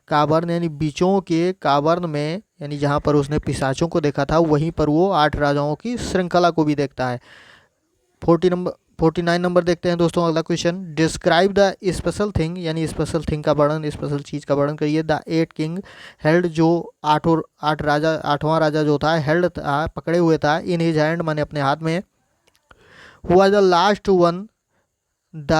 A: काबर्न यानी बीचों के काबर्न में, यानी जहाँ पर उसने पिशाचों को देखा था वहीं पर वो 8 राजाओं की श्रृंखला को भी देखता है। 49 नंबर देखते हैं दोस्तों अगला question. Describe the special thing यानी स्पेशल थिंग का वर्णन, स्पेशल चीज़ का वर्णन करिए। द 8 किंग हेल्ड, जो 8 राजा, 8वां राजा जो था हेल्ड था, पकड़े हुए था। इन हिज हैंड माने अपने हाथ में। हुआ the last one the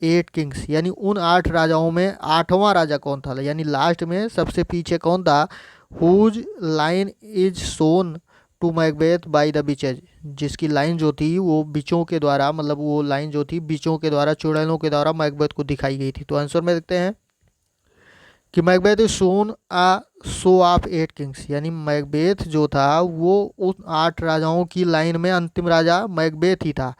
A: 8 kings यानी उन 8 राजाओं में 8वां राजा कौन था, यानी लास्ट में सबसे पीछे कौन था। Whose line is shown to Macbeth by the witches, जिसकी लाइन जो थी वो बीचों के द्वारा, मतलब वो लाइन जो थी बीचों के द्वारा, चुड़ैलों के द्वारा मैकबेथ को दिखाई गई थी। तो आंसर में देखते हैं कि Macbeth is shown a show of 8 kings, यानी मैकबेथ जो था वो उन 8 राजाओं की लाइन में अंतिम राजा मैकबेथ ही था।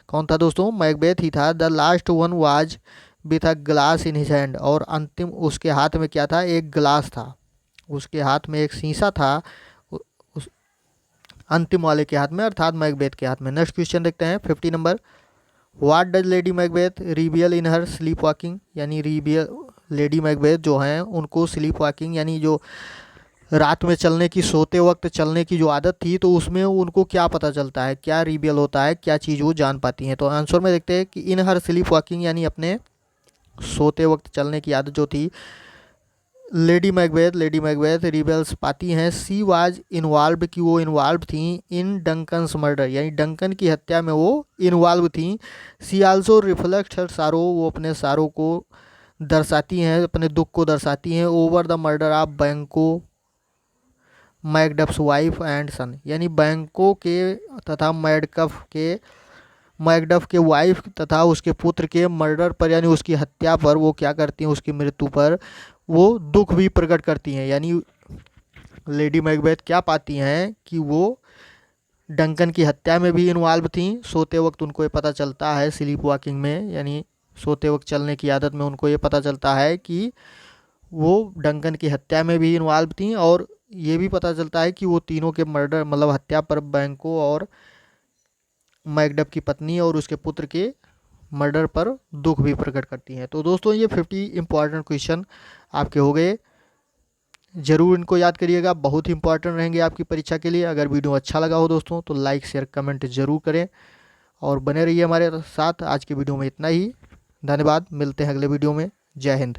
A: कौन था दोस्तों, मैकबेथ ही था। The last one was with a glass in his hand, और अंतिम उसके हाथ में क्या था, एक ग्लास था, उसके हाथ में एक शीशा था उस अंतिम वाले के हाथ में, अर्थात मैकबेथ के हाथ में। नेक्स्ट क्वेश्चन देखते हैं 50 number. What does Lady Macbeth reveal in her sleepwalking, यानी रिवियल लेडी मैकबेथ जो हैं उनको स्लीप वॉकिंग यानी जो रात में चलने की, सोते वक्त चलने की जो आदत थी, तो उसमें उनको क्या पता चलता है, क्या रिवील होता है, क्या चीज़ वो जान पाती हैं। तो आंसर में देखते हैं कि इन हर स्लीप वॉकिंग यानी अपने सोते वक्त चलने की आदत जो थी, लेडी मैकबेथ रिवेल्स पाती हैं। सी वाज इन्वॉल्व, कि वो इन्वॉल्व थी इन डंकन्स मर्डर, यानी डंकन की हत्या में वो इन्वॉल्व थी। सी आल्सो रिफ्लेक्ट हर सारो, वो अपने सारों को दर्शाती हैं, अपने दुख को दर्शाती हैं। ओवर द मर्डर ऑफ बैंको मैकडफ्स वाइफ एंड सन, यानी बैंको के तथा मैकडफ के वाइफ तथा उसके पुत्र के मर्डर पर, यानी उसकी हत्या पर वो क्या करती हैं, उसकी मृत्यु पर वो दुख भी प्रकट करती हैं। यानी लेडी मैकबेथ क्या पाती हैं कि वो डंकन की हत्या में भी इन्वॉल्व थी, सोते वक्त उनको ये पता चलता है, स्लीप वॉकिंग में यानी सोते वक्त चलने की आदत में उनको ये पता चलता है कि वो डंकन की हत्या में भी इन्वॉल्व थी, और ये भी पता चलता है कि वो तीनों के मर्डर मतलब हत्या पर बैंको और मैकडफ की पत्नी और उसके पुत्र के मर्डर पर दुख भी प्रकट करती हैं। तो दोस्तों ये 50 इंपॉर्टेंट क्वेश्चन आपके हो गए, ज़रूर इनको याद करिएगा, बहुत ही इंपॉर्टेंट रहेंगे आपकी परीक्षा के लिए। अगर वीडियो अच्छा लगा हो दोस्तों तो लाइक शेयर कमेंट ज़रूर करें और बने रहिए हमारे साथ। आज के वीडियो में इतना ही, धन्यवाद, मिलते हैं अगले वीडियो में। जय हिंद।